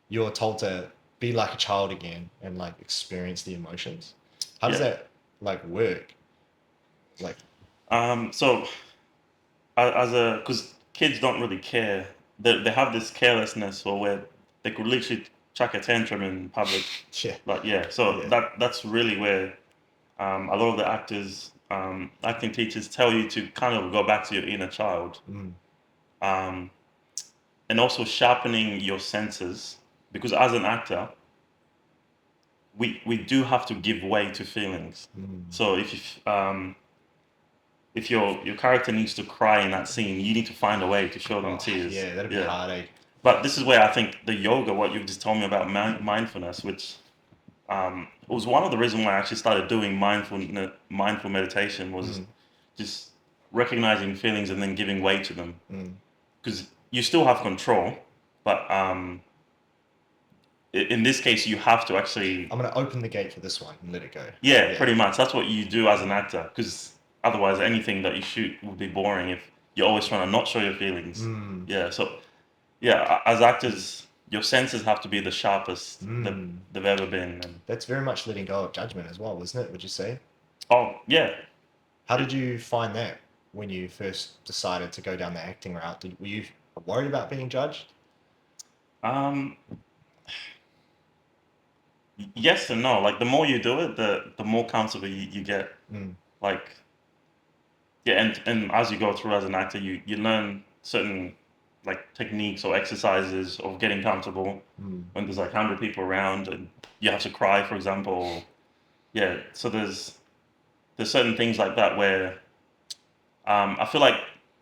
You're told to be like a child again and like experience the emotions. How does Yeah. that like work? Like, So as a because kids don't really care. They have this carelessness or where they could literally chuck a tantrum in public. yeah, Like yeah. So yeah, that's really where a lot of the actors, acting teachers tell you to kind of go back to your inner child, mm, um, and also sharpening your senses because as an actor, we do have to give way to feelings. mm. So if your character needs to cry in that scene, you need to find a way to show them Oh, tears. yeah, that'd be Yeah. hard, eh? But this is where I think the yoga, what you've just told me about mindfulness, which was one of the reasons why I actually started doing mindful meditation was Mm, just recognizing feelings and then giving way to them. mm. Because you still have control, but in this case, you have to actually, I'm gonna open the gate for this one and let it go. yeah, Yeah. pretty much. That's what you do as an actor. Because otherwise, anything that you shoot would be boring if you're always trying to not show your feelings. Mm, Yeah. So yeah, as actors, your senses have to be the sharpest mm. they've ever been. And That's very much letting go of judgment as well, isn't it? Would you say? oh yeah, How it, did you find that when you first decided to go down the acting route? Were you worried about being judged? um, yes and no. Like the more you do it, the more comfortable you get. Mm, Like yeah, and as you go through as an actor, you learn certain like techniques or exercises of getting comfortable mm, when there's like 100 people around and you have to cry, for example. Or, yeah, so there's certain things like that where I feel like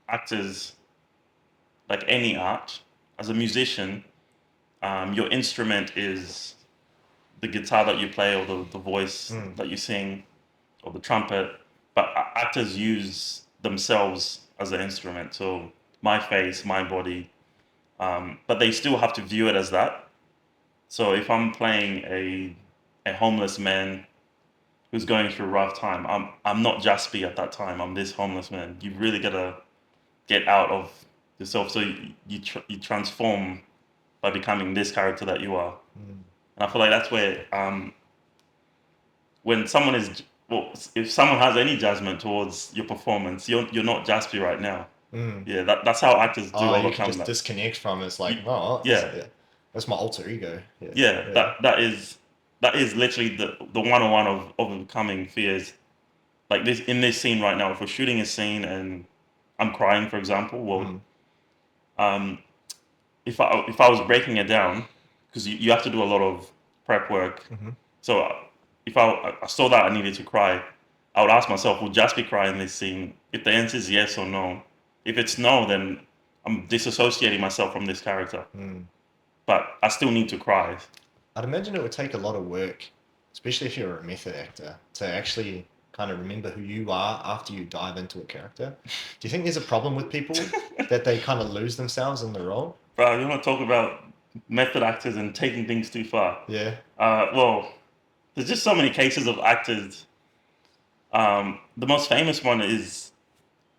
actors, like any art, as a musician, your instrument is the guitar that you play or the voice mm, that you sing or the trumpet, but actors use themselves as an instrument. So my face, my body, but they still have to view it as that. So if I'm playing a homeless man who's going through a rough time, I'm not Jaspe at that time. I'm this homeless man. You really gotta get out of yourself. So you transform by becoming this character that you are. mm, And I feel like that's where when someone is well, if someone has any judgment towards your performance, you're not Jasper right now. mm. Yeah, that's how actors do Oh, you can overcome just that. disconnect from it. It's like, You, oh, yeah, yeah, that's my alter ego. Yeah, yeah, yeah. that is literally the 101 of overcoming fears. Like this in this scene right now, if we're shooting a scene and I'm crying, for example, well, Mm, um, if I was breaking it down, because you have to do a lot of prep work. mm-hmm. So if I saw that I needed to cry, I would ask myself, will Jasper cry in this scene? If the answer is yes or no, if it's no, then I'm disassociating myself from this character. Mm. But I still need to cry. I'd imagine it would take a lot of work, especially if you're a method actor, to actually kind of remember who you are after you dive into a character. Do you think there's a problem with people that they kind of lose themselves in the role? Bro, you want to talk about method actors and taking things too far? Yeah. Well, there's just so many cases of actors. The most famous one is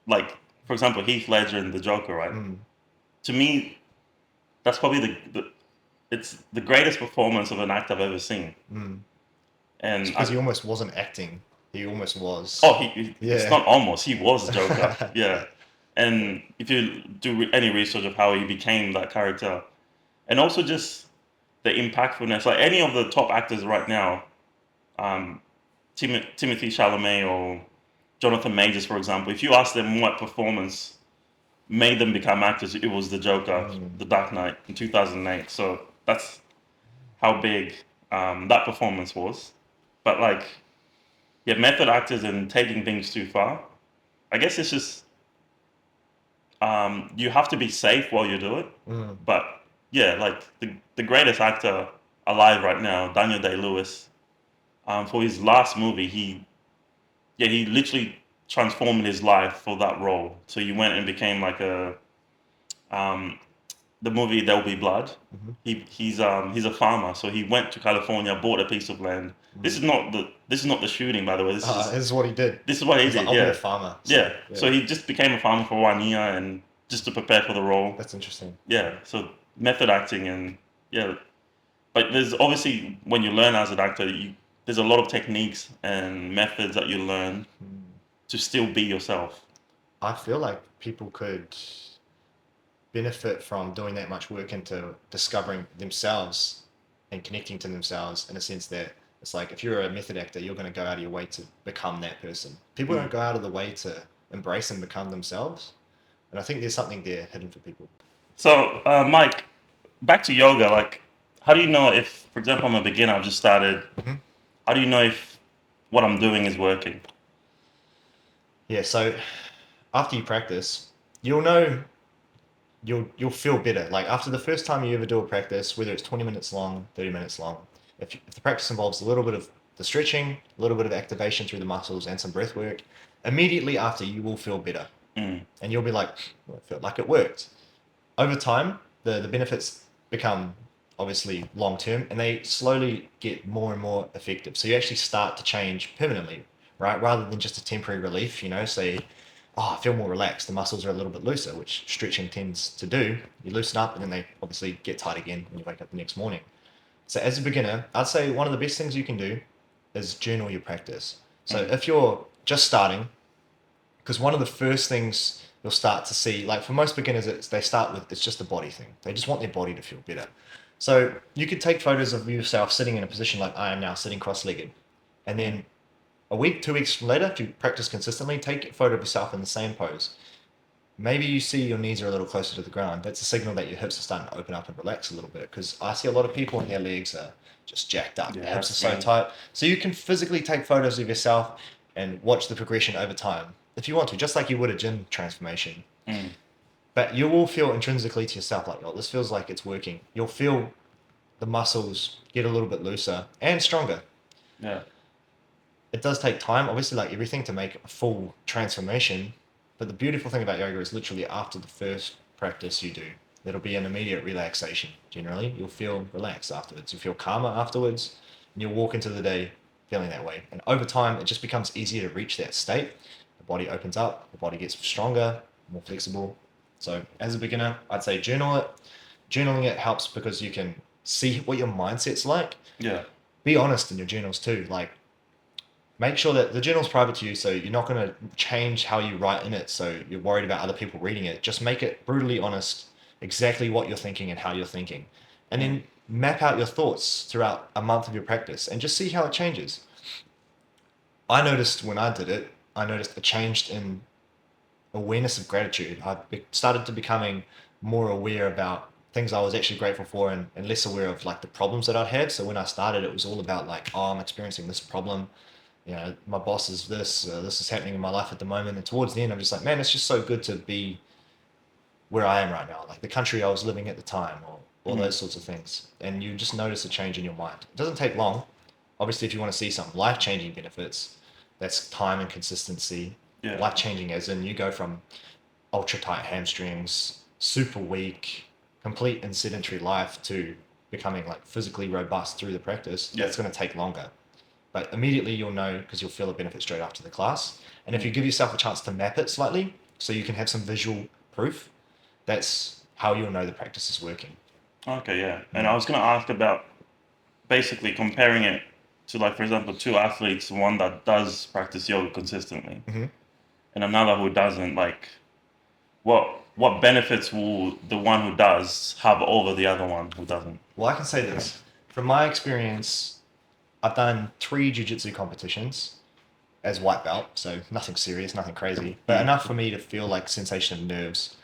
like, for example, Heath Ledger in The Joker, right? Mm, To me, that's probably it's the greatest performance of an actor I've ever seen. mm, And because he almost wasn't acting. He almost was. it's Yeah. not almost, he was Joker. Yeah. And if you do any research of how he became that character, and also just the impactfulness, like any of the top actors right now, um, Timothy Chalamet or Jonathan Majors, for example, if you ask them what performance made them become actors, it was the Joker, Mm. The Dark Knight in 2008. So that's how big that performance was. But like, yeah, method actors and taking things too far. I guess it's just you have to be safe while you do it. Mm. But yeah, like the greatest actor alive right now, Daniel Day Lewis, for his last movie, he literally transformed his life for that role. So he went and became like a um, the movie There'll Be Blood. Mm-hmm. He's a farmer, so he went to California, bought a piece of land. Mm. This is not the shooting, by the way. This is what he did. This is what he He's like, did. I'll be a Yeah, farmer. So yeah. yeah, So he just became a farmer for 1 year and just to prepare for the role. that's interesting. Yeah. So method acting and yeah, but there's obviously when you learn as an actor, there's a lot of techniques and methods that you learn Mm. to still be yourself. I feel like people could benefit from doing that much work into discovering themselves and connecting to themselves in a sense that it's like if you're a method actor, you're going to go out of your way to become that person. People Mm. don't go out of the way to embrace and become themselves. And I think there's something there hidden for people. So, Mike, back to yoga. Like, how do you know if, for example, I'm a beginner, I've just started. Mhm. How do you know if what I'm doing is working? Yeah, so after you practice, you'll know you'll feel better. Like after the first time you ever do a practice, whether it's 20 minutes long, 30 minutes long, if the practice involves a little bit of the stretching, a little bit of activation through the muscles and some breath work, immediately after you will feel better. Mm. And you'll be like, "Well, I felt like it worked." Over time, the benefits become obviously long term and they slowly get more and more effective. So you actually start to change permanently, right? Rather than just a temporary relief, say, oh, I feel more relaxed. The muscles are a little bit looser, which stretching tends to do. You loosen up and then they obviously get tight again when you wake up the next morning. So as a beginner, I'd say one of the best things you can do is journal your practice. So Mm. if you're just starting, because one of the first things you'll start to see, like for most beginners, they start with it's just a body thing. They just want their body to feel better. So you could take photos of yourself sitting in a position like I am now, sitting cross-legged, and Mm. then a week, 2 weeks later, if you practice consistently, take a photo of yourself in the same pose. Maybe you see your knees are a little closer to the ground. That's a signal that your hips are starting to open up and relax a little bit. Because I see a lot of people and their legs are just jacked up. Their Yeah, hips are that's so me. tight. So you can physically take photos of yourself and watch the progression over time if you want to, just like you would a gym transformation. Mm. But you will feel intrinsically to yourself like, oh, this feels like it's working. You'll feel the muscles get a little bit looser and stronger. Yeah. It does take time, obviously, like everything, to make a full transformation. But the beautiful thing about yoga is literally after the first practice you do, it'll be an immediate relaxation. Generally, you'll feel relaxed afterwards. You feel calmer afterwards, and you'll walk into the day feeling that way. And over time, it just becomes easier to reach that state. The body opens up, the body gets stronger, more flexible. So, as a beginner, I'd say journal it. Journaling it helps because you can see what your mindset's like. Yeah. Be honest in your journals too. Like, make sure that the journal's private to you, so you're not going to change how you write in it, so you're worried about other people reading it. Just make it brutally honest, exactly what you're thinking and how you're thinking. And Mm. then map out your thoughts throughout a month of your practice and just see how it changes. I noticed when I did it, I noticed a change in awareness of gratitude. Started to becoming more aware about things I was actually grateful for, and less aware of like the problems that I'd had. So when I started, it was all about like, oh, I'm experiencing this problem. My boss is this is happening in my life at the moment. And towards the end, I'm just like, man, it's just so good to be where I am right now, like the country I was living at the time, or all Mm. those sorts of things. And you just notice a change in your mind. It doesn't take long. Obviously, if you want to see some life-changing benefits, that's time and consistency. Yeah. Life-changing as in you go from ultra tight hamstrings, super weak, complete and sedentary life to becoming like physically robust through the practice. Yeah. That's going to take longer. But immediately you'll know because you'll feel a benefit straight after the class. And if Mm. you give yourself a chance to map it slightly so you can have some visual proof, that's how you'll know the practice is working. Okay. Yeah. And I Mm. was gonna ask about basically comparing it. to, like, for example, two athletes, one that does practice yoga consistently Hmm. and another who doesn't, like, what benefits will the one who does have over the other one who doesn't? Well, I can say this. From my experience, I've done 3 jiu-jitsu competitions as white belt, so nothing serious, nothing crazy, but Mm, enough for me to feel like sensation of nerves.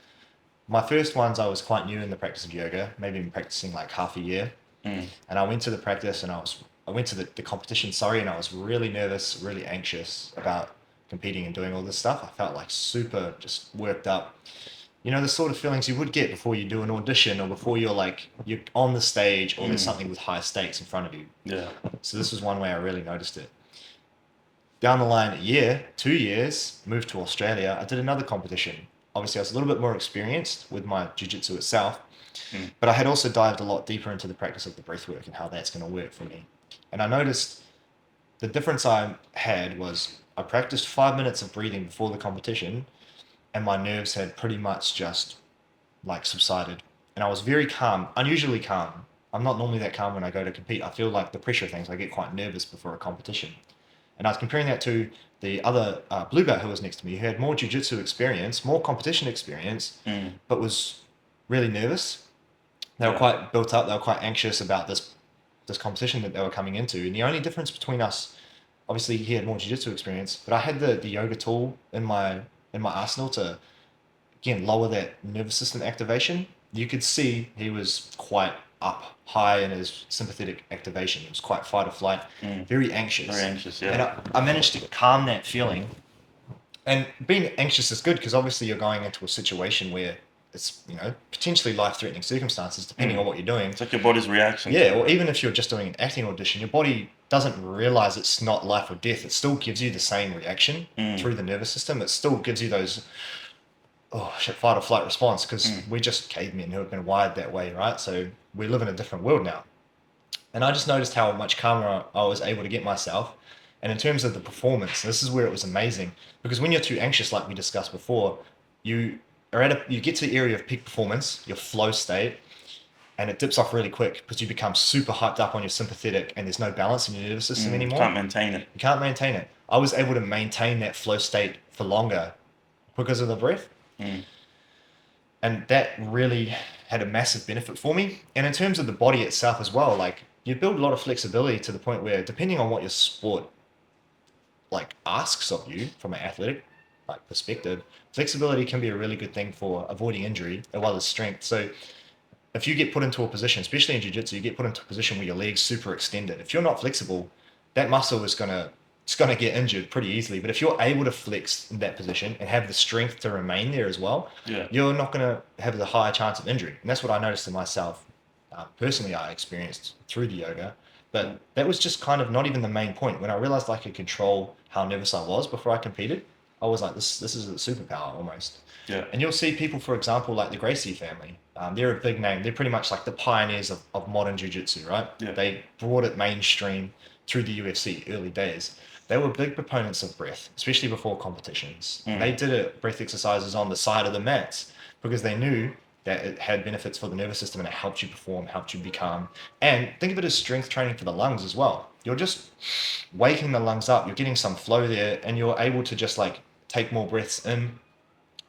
My first ones, I was quite new in the practice of yoga, maybe been practicing like half a year, mm, and I went to the practice and I went to the competition, sorry, and I was really nervous, really anxious about competing and doing all this stuff. I felt like super just worked up. You know, the sort of feelings you would get before you do an audition or before you're on the stage or there's mm, something with high stakes in front of you. yeah. So this was one way I really noticed it. Down the line, a year, 2 years, moved to Australia. I did another competition. Obviously, I was a little bit more experienced with my jiu-jitsu itself, Mm, but I had also dived a lot deeper into the practice of the breath work and how that's going to work for me. And I noticed the difference I had was I practiced 5 minutes of breathing before the competition, and my nerves had pretty much just like subsided. And I was very calm, unusually calm. I'm not normally that calm when I go to compete. I feel like the pressure of things, I get quite nervous before a competition. And I was comparing that to the other blue belt who was next to me, who had more jiu-jitsu experience, more competition experience, mm, but was really nervous. They were yeah. quite built up. They were quite anxious about this competition that they were coming into. And the only difference between us, obviously, he had more jiu-jitsu experience, but I had the yoga tool in my arsenal to again lower that nervous system activation. You could see he was quite up high in his sympathetic activation. He was quite fight or flight, Mm, very very anxious. anxious. And Yeah. I managed to calm that feeling. And being anxious is good because obviously you're going into a situation where it's, potentially life-threatening circumstances depending on Mm. what you're doing. It's like your body's reaction to Yeah, it, or right? even if you're just doing an acting audition, your body doesn't realize it's not life or death. It still gives you the same reaction Mm, through the nervous system. It still gives you those oh shit fight or flight response because mm, we're just cavemen who have been wired that way, right? So we live in a different world now. And I just noticed how much calmer I was able to get myself. And in terms of the performance, this is where it was amazing because when you're too anxious, like we discussed before, you you get to the area of peak performance, your flow state, and it dips off really quick because you become super hyped up on your sympathetic and there's no balance in your nervous system mm. anymore. Can't maintain it. You can't maintain it. I was able to maintain that flow state for longer because of the breath. Mm, And that really had a massive benefit for me. And in terms of the body itself as well, like you build a lot of flexibility to the point where depending on what your sport like asks of you from an athletic like perspective, flexibility can be a really good thing for avoiding injury as well as strength. So if you get put into a position, especially in jiu-jitsu, you get put into a position where your legs super extended. If you're not flexible, that muscle is gonna it's gonna get injured pretty easily. But if you're able to flex in that position and have the strength to remain there as well, yeah. you're not gonna have the higher chance of injury. And that's what I noticed in myself. Personally, I experienced through the yoga. But that was just kind of not even the main point. When I realized I could control how nervous I was before I competed, I was like, this is a superpower almost. Yeah. And you'll see people, for example, like the Gracie family. They're a big name. They're pretty much like the pioneers of modern jiu-jitsu, right? Yeah. They brought it mainstream through the UFC early days. They were big proponents of breath, especially before competitions. And they Mm, did it, breath exercises on the side of the mats because they knew that it had benefits for the nervous system and it helped you perform, helped you be calm. And think of it as strength training for the lungs as well. You're just waking the lungs up, you're getting some flow there, and you're able to just like take more breaths in.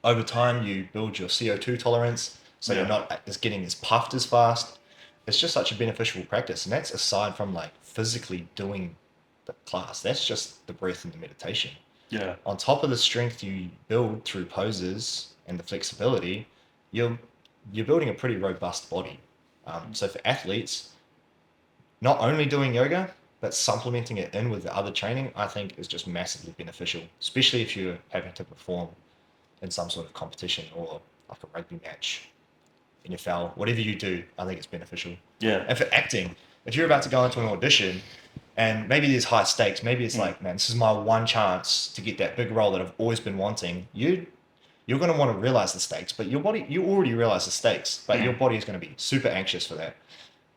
Over time, you build your CO2 tolerance, so you're yeah. not as getting as puffed as fast. It's just such a beneficial practice, and that's aside from like physically doing the class. That's just the breath and the meditation. Yeah. On top of the strength you build through poses and the flexibility, you're you're building a pretty robust body. So for athletes, not only doing yoga but supplementing it in with the other training, I think is just massively beneficial, especially if you're having to perform in some sort of competition or like a rugby match, NFL, whatever you do, I think it's beneficial. Yeah. And for acting, if you're about to go into an audition and maybe there's high stakes, maybe it's Mm, like, man, this is my one chance to get that big role that I've always been wanting. You're going to want to realize the stakes, but you already realize the stakes, but your mm, body is going to be super anxious for that.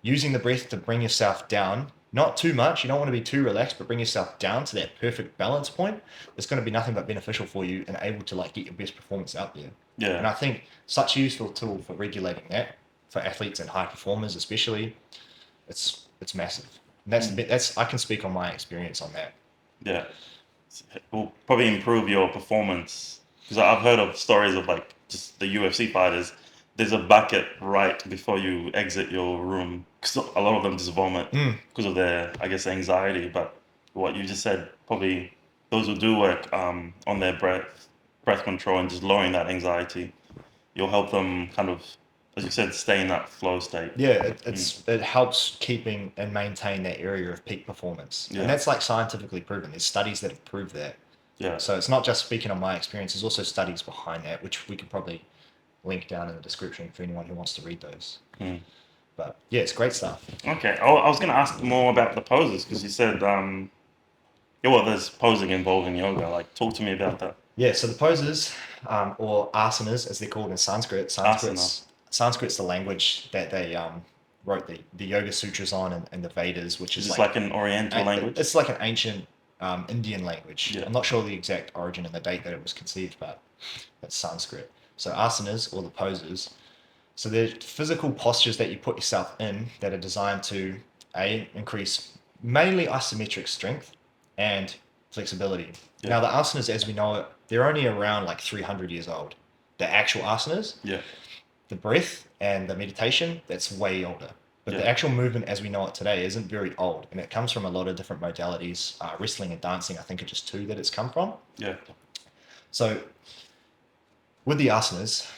Using the breath to bring yourself down, not too much, you don't want to be too relaxed, but bring yourself down to that perfect balance point. It's going to be nothing but beneficial for you and able to like get your best performance out there. And yeah. I think such a useful tool for regulating that for athletes and high performers, especially, it's massive. And that's the bit. That's I can speak on my experience on that. Yeah, it will probably improve your performance because I've heard of stories of like just the UFC fighters. There's a bucket right before you exit your room because a lot of them just vomit Mm. because of their, I guess, anxiety. But what you just said, probably those who do work on their breath control and just lowering that anxiety, you'll help them kind of, as you said, stay in that flow state. Yeah, Mm. it helps keeping and maintain that area of peak performance, and Yeah, that's like scientifically proven. There's studies that have proved that. yeah. So it's not just speaking on my experience. There's also studies behind that, which we could probably link down in the description for anyone who wants to read those. Mm. But yeah, it's great stuff. Okay, I was going to ask more about the poses because you said, yeah, well, there's posing involved in yoga. Like, talk to me about that. Yeah, so the poses, or asanas, as they're called in Sanskrit. Asana. Sanskrit's the language that they wrote the Yoga Sutras on, and the Vedas, which Is is this like like an Oriental language? it's like an ancient Indian language. Yeah. I'm not sure the exact origin and the date that it was conceived, but that's Sanskrit. So asanas, or the poses, so they're physical postures that you put yourself in that are designed to increase mainly isometric strength and flexibility. Yeah. Now the asanas, as we know it, they're only around like 300 years old. The actual asanas, Yeah. the breath and the meditation, that's way older. But the Yeah. actual movement as we know it today isn't very old, and it comes from a lot of different modalities. Wrestling and dancing, I think, are just two that it's come from. Yeah. So with the asanas,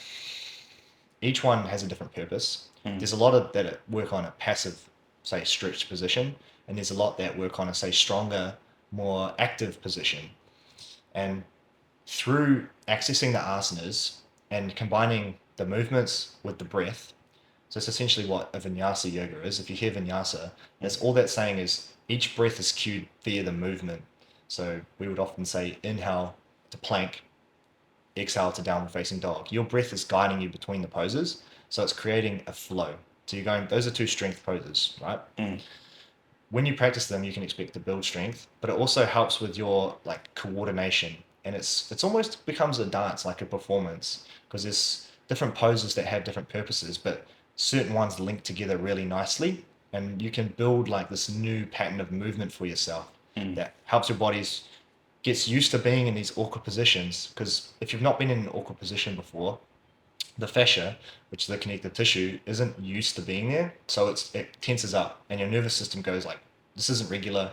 each one has a different purpose. Mm. There's a lot of that work on a passive, say, stretched position, and there's a lot that work on a, say, stronger, more active position. And through accessing the asanas and combining the movements with the breath, so it's essentially what a vinyasa yoga is. If you hear vinyasa, that's all that's saying is each breath is cued via the movement. So we would often say inhale to plank, exhale to downward facing dog. Your breath is guiding you between the poses, so it's creating a flow. So you're going, those are two strength poses, right? Mm. When you practice them, you can expect to build strength, but it also helps with your like coordination, and it's almost becomes a dance, like a performance, because there's different poses that have different purposes, but certain ones link together really nicely, and you can build like this new pattern of movement for yourself Mm. that helps your body's gets used to being in these awkward positions. Because if you've not been in an awkward position before, the fascia, which is the connective tissue, isn't used to being there, so it tenses up, and your nervous system goes like, "This isn't regular.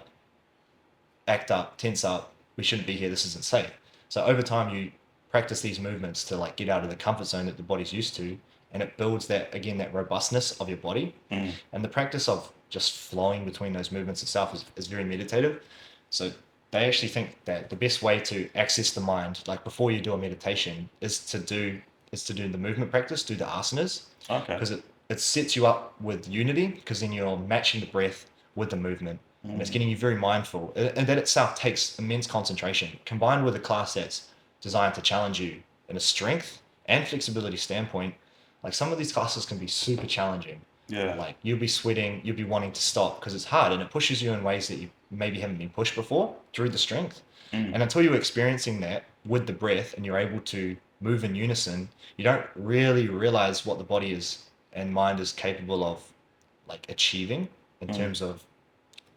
Act up, tense up. We shouldn't be here. This isn't safe." So over time, you practice these movements to like get out of the comfort zone that the body's used to, and it builds that again that robustness of your body. Mm. And the practice of just flowing between those movements itself is very meditative. So they actually think that the best way to access the mind, like before you do a meditation, is to do the movement practice, do the asanas, Okay. because it sets you up with unity, because then you're matching the breath with the movement, and it's Mm. getting you very mindful. And that itself takes immense concentration, combined with a class that's designed to challenge you in a strength and flexibility standpoint. Like some of these classes can be super challenging. Yeah. Like you'll be sweating, you'll be wanting to stop because it's hard, and it pushes you in ways that you maybe haven't been pushed before through the strength. Mm. And until you're experiencing that with the breath and you're able to move in unison, you don't really realize what the body is and mind is capable of like achieving in Mm. terms of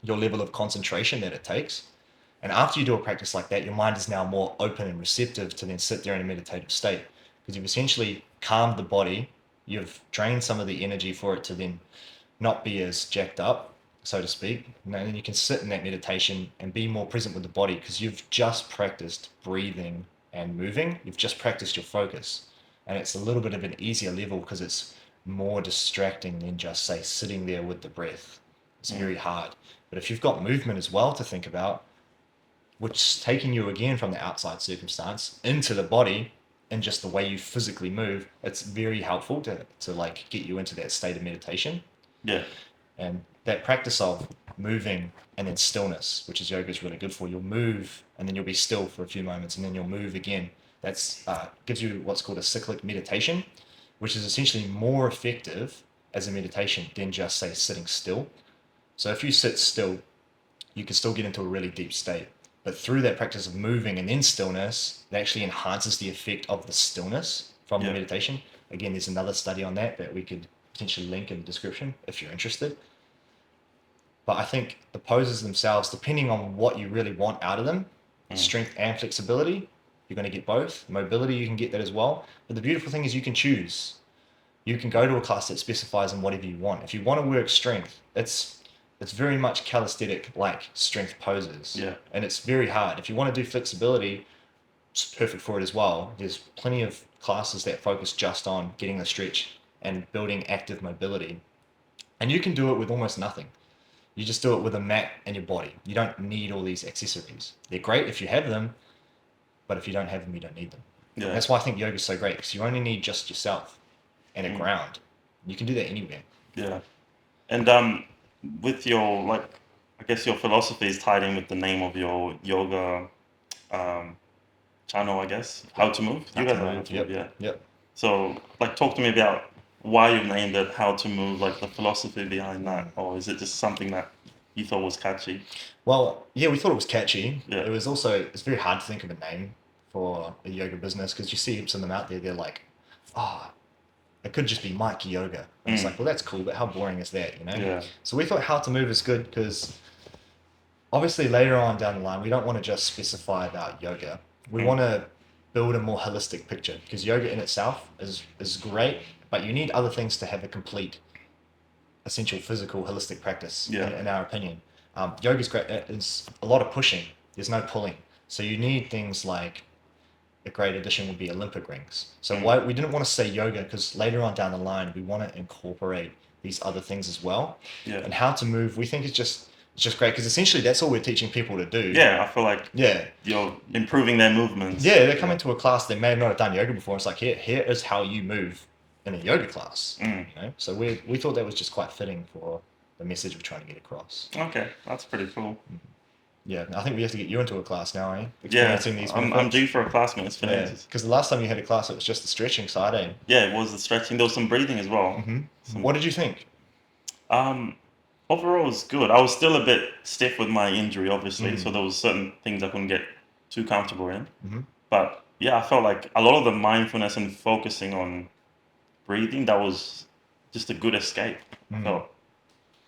your level of concentration that it takes. And after you do a practice like that, your mind is now more open and receptive to then sit there in a meditative state, because you've essentially calmed the body, you've drained some of the energy for it to then not be as jacked up, so to speak. And then you can sit in that meditation and be more present with the body, because you've just practiced breathing and moving. You've just practiced your focus. And it's a little bit of an easier level because it's more distracting than just, say, sitting there with the breath. It's Mm. very hard. But if you've got movement as well to think about, which is taking you again from the outside circumstance into the body and just the way you physically move, it's very helpful to like get you into that state of meditation. Yeah. And that practice of moving and then stillness, which is yoga is really good for. You'll move and then you'll be still for a few moments and then you'll move again. That's gives you what's called a cyclic meditation, which is essentially more effective as a meditation than just, say, sitting still. So if you sit still, you can still get into a really deep state. But through that practice of moving and then stillness, it actually enhances the effect of the stillness from the Yeah. meditation. Again, there's another study on that we could potentially link in the description if you're interested. But I think the poses themselves, depending on what you really want out of them, strength and flexibility, you're going to get both. Mobility, you can get that as well. But the beautiful thing is you can choose. You can go to a class that specifies in whatever you want. If you want to work strength, it's very much calisthenic like strength poses. Yeah. And it's very hard. If you want to do flexibility, it's perfect for it as well. There's plenty of classes that focus just on getting the stretch and building active mobility. And you can do it with almost nothing. You just do it with a mat and your body. You don't need all these accessories. They're great if you have them, but if you don't have them, you don't need them. Yeah. That's why I think yoga is so great, because you only need just yourself and a ground. You can do that anywhere. Yeah. And with your, like, I guess your philosophy is tied in with the name of your yoga channel, I guess. How to Move. You guys are How to Move, yeah. Yep. So, like, talk to me about why you've named it How to Move, like the philosophy behind that, or is it just something that you thought was catchy? Well, yeah, we thought it was catchy. Yeah. It was also, it's very hard to think of a name for a yoga business, because you see heaps of them out there. They're like, oh, it could just be Mike Yoga. And it's like, well, that's cool, but how boring is that, you know? Yeah. So we thought How to Move is good, because obviously later on down the line, we don't want to just specify about yoga. We want to build a more holistic picture, because yoga in itself is great, but you need other things to have a complete, essential physical holistic practice, in our opinion. Yoga is great. It's a lot of pushing. There's no pulling. So you need things like, a great addition would be Olympic rings. So why we didn't want to say yoga, because later on down the line, we want to incorporate these other things as well. Yeah. And How to Move, we think it's just great, because essentially that's all we're teaching people to do. Yeah, I feel like you're improving their movements. Yeah, they come into a class, they may have not have done yoga before. It's like, here is how you move in a yoga class. You know? So we thought that was just quite fitting for the message we're trying to get across. Okay, that's pretty cool. Yeah, I think we have to get you into a class now, eh? Yeah, Experiencing these I'm due for a class, man. It's Yeah, finished. because the last time you had a class, it was just the stretching side, eh? Yeah, it was the stretching. There was some breathing as well. What did you think? Overall, it was good. I was still a bit stiff with my injury, obviously, so there was certain things I couldn't get too comfortable in. But yeah, I felt like a lot of the mindfulness and focusing on breathing, that was just a good escape. I felt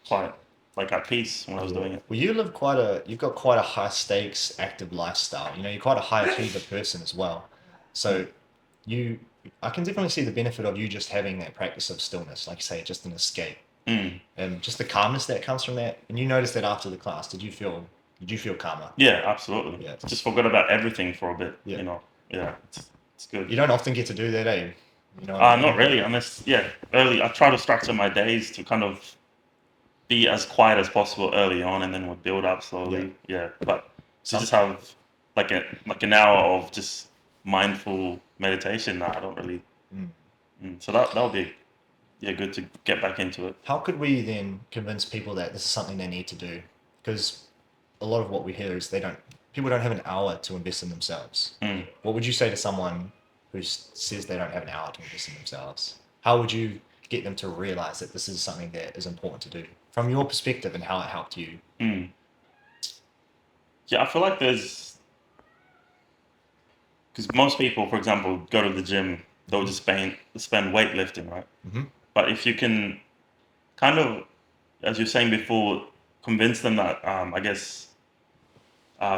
quite like at peace when I was doing it. Well, you've got quite a high stakes active lifestyle. You know, you're quite a high achiever person as well. So I can definitely see the benefit of you just having that practice of stillness, like you say, just an escape. And just the calmness that comes from that. And you noticed that after the class, did you feel calmer? Yeah, absolutely. Yeah. Just forgot about everything for a bit. Yeah. You know. Yeah, it's good. You don't often get to do that, eh? You know, Not really, unless early. I try to structure my days to kind of be as quiet as possible early on, and then we'll build up slowly. Yeah, but to just have like an hour of just mindful meditation, I don't really. So that'll be good to get back into it. How could we then convince people that this is something they need to do? Because a lot of what we hear is people don't have an hour to invest in themselves. What would you say to someone who says they don't have an hour to invest in themselves? How would you get them to realize that this is something that is important to do from your perspective and how it helped you? Yeah, I feel like because most people, for example, go to the gym, they'll just spend weightlifting, right? But if you can kind of, as you're saying before, convince them that I guess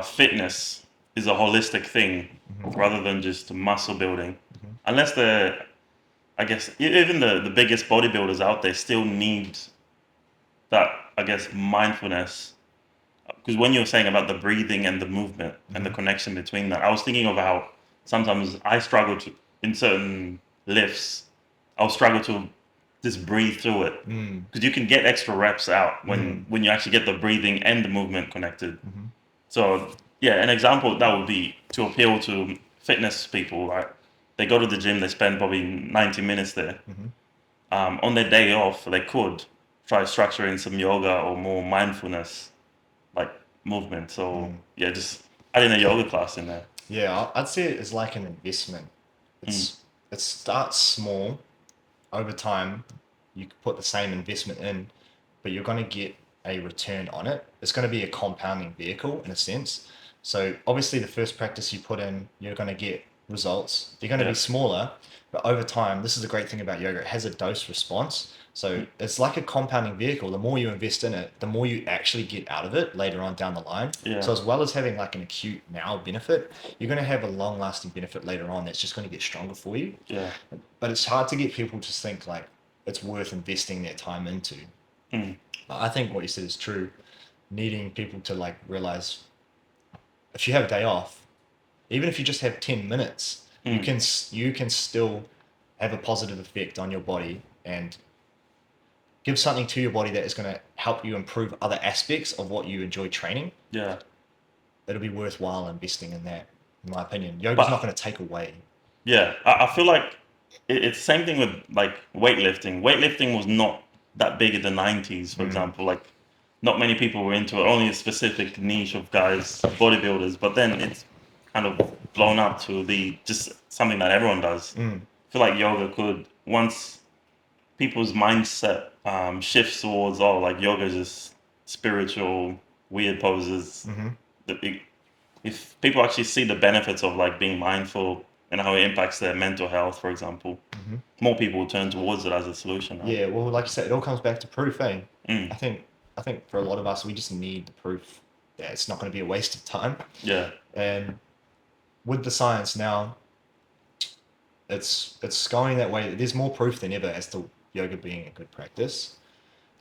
fitness is a holistic thing rather than just muscle building. Unless I guess even the biggest bodybuilders out there still need that, I guess, mindfulness. Because when you were saying about the breathing and the movement and the connection between that, I was thinking of how sometimes I struggle to, in certain lifts, I'll struggle to just breathe through it. Because you can get extra reps out when you actually get the breathing and the movement connected. So yeah, an example that would be to appeal to fitness people, right? They go to the gym, they spend probably 90 minutes there. On their day off, they could try structuring some yoga or more mindfulness, like movement. So yeah, just adding a yoga class in there. Yeah, I'd say it is like an investment. It starts small. Over time, you could put the same investment in, but you're going to get a return on it. It's going to be a compounding vehicle in a sense. So obviously the first practice you put in, you're going to get results. They're going to be Yeah. smaller, but over time, this is the great thing about yoga. It has a dose response. So it's like a compounding vehicle. The more you invest in it, the more you actually get out of it later on down the line. Yeah. So as well as having like an acute now benefit, you're going to have a long lasting benefit later on that's just going to get stronger for you. Yeah. But it's hard to get people to think like it's worth investing their time into. Mm. I think what you said is true. Needing people to like realize if you have a day off, even if you just have 10 minutes, you can still have a positive effect on your body and give something to your body that is going to help you improve other aspects of what you enjoy training. Yeah. It'll be worthwhile investing in that, in my opinion. Yoga's But not going to take away. yeah, I feel like it's the same thing with like weightlifting. Weightlifting was not that big in the 90s, for example. Like, not many people were into it, only a specific niche of guys, bodybuilders. But then it's kind of blown up to be just something that everyone does. I feel like yoga could, once people's mindset shifts towards, oh, like yoga is just spiritual, weird poses. that it- if people actually see the benefits of like being mindful and how it impacts their mental health, for example, more people will turn towards it as a solution, right? Yeah, well, like you said, it all comes back to proof, eh? Mm. I think for a lot of us, we just need the proof that it's not going to be a waste of time. Yeah. And with the science now, it's going that way. There's more proof than ever as to yoga being a good practice.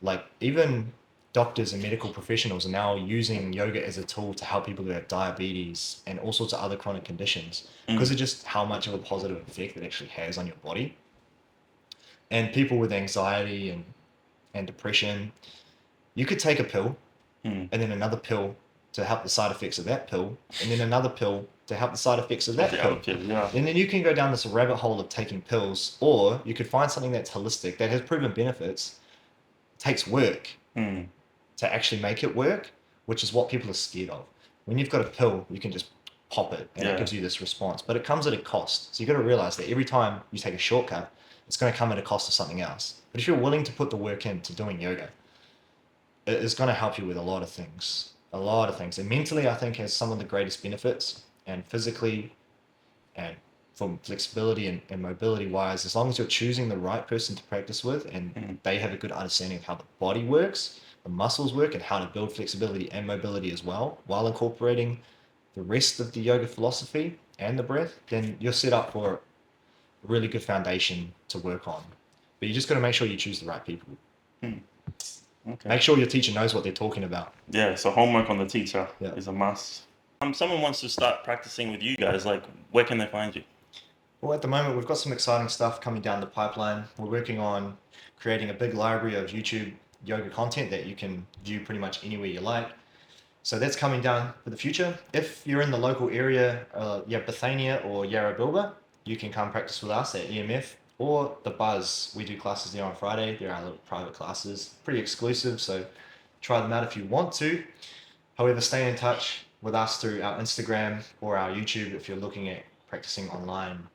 Like even doctors and medical professionals are now using yoga as a tool to help people who have diabetes and all sorts of other chronic conditions because of just how much of a positive effect it actually has on your body. And people with anxiety and depression, you could take a pill and then another pill to help the side effects of that pill, and then another pill to help the side effects of that The pill. other pill, yeah. And then you can go down this rabbit hole of taking pills, or you could find something that's holistic, that has proven benefits, takes work Mm. to actually make it work, which is what people are scared of. When you've got a pill, you can just pop it and Yeah. it gives you this response, but it comes at a cost. So you've got to realize that every time you take a shortcut, it's going to come at a cost of something else. But if you're willing to put the work into doing yoga, it is going to help you with a lot of things. A lot of things. And mentally, I think, has some of the greatest benefits. And physically, and from flexibility and mobility wise, as long as you're choosing the right person to practice with and they have a good understanding of how the body works, the muscles work, and how to build flexibility and mobility as well, while incorporating the rest of the yoga philosophy and the breath, then you're set up for a really good foundation to work on. But you just got to make sure you choose the right people. Okay. Make sure your teacher knows what they're talking about. Yeah, so homework on the teacher Yeah. is a must. Someone wants to start practicing with you guys, like, where can they find you? Well, at the moment, we've got some exciting stuff coming down the pipeline. We're working on creating a big library of YouTube yoga content that you can view pretty much anywhere you like. So that's coming down for the future. If you're in the local area, Bethania or Yarrabilba, you can come practice with us at EMF or The Buzz. We do classes there on Friday. They're our little private classes, pretty exclusive, so try them out if you want to. However, stay in touch with us through our Instagram or our YouTube if you're looking at practicing online.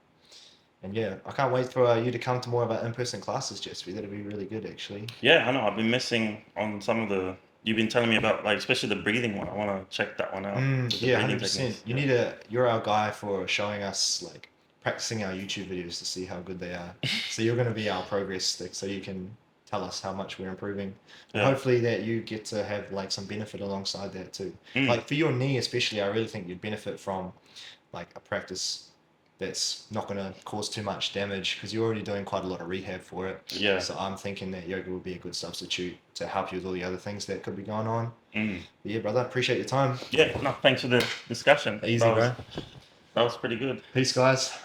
And yeah, I can't wait for you to come to more of our in-person classes, Jaspe. That'll be really good, actually. Yeah, I know. I've been missing on some of the. You've been telling me about, like, especially the breathing one. I want to check that one out. The Yeah, breathing 100%. techniques. You need a. You're our guy for showing us like practicing our YouTube videos to see how good they are. So you're going to be our progress stick, so you can tell us how much we're improving. And Yeah. hopefully that you get to have like some benefit alongside that too. Like for your knee especially, I really think you'd benefit from like a practice that's not going to cause too much damage because you're already doing quite a lot of rehab for it. Yeah. So I'm thinking that yoga would be a good substitute to help you with all the other things that could be going on. Mm. But yeah, brother, appreciate your time. Yeah, no, thanks for the discussion. Easy, That was, bro. That was pretty good. Peace, guys.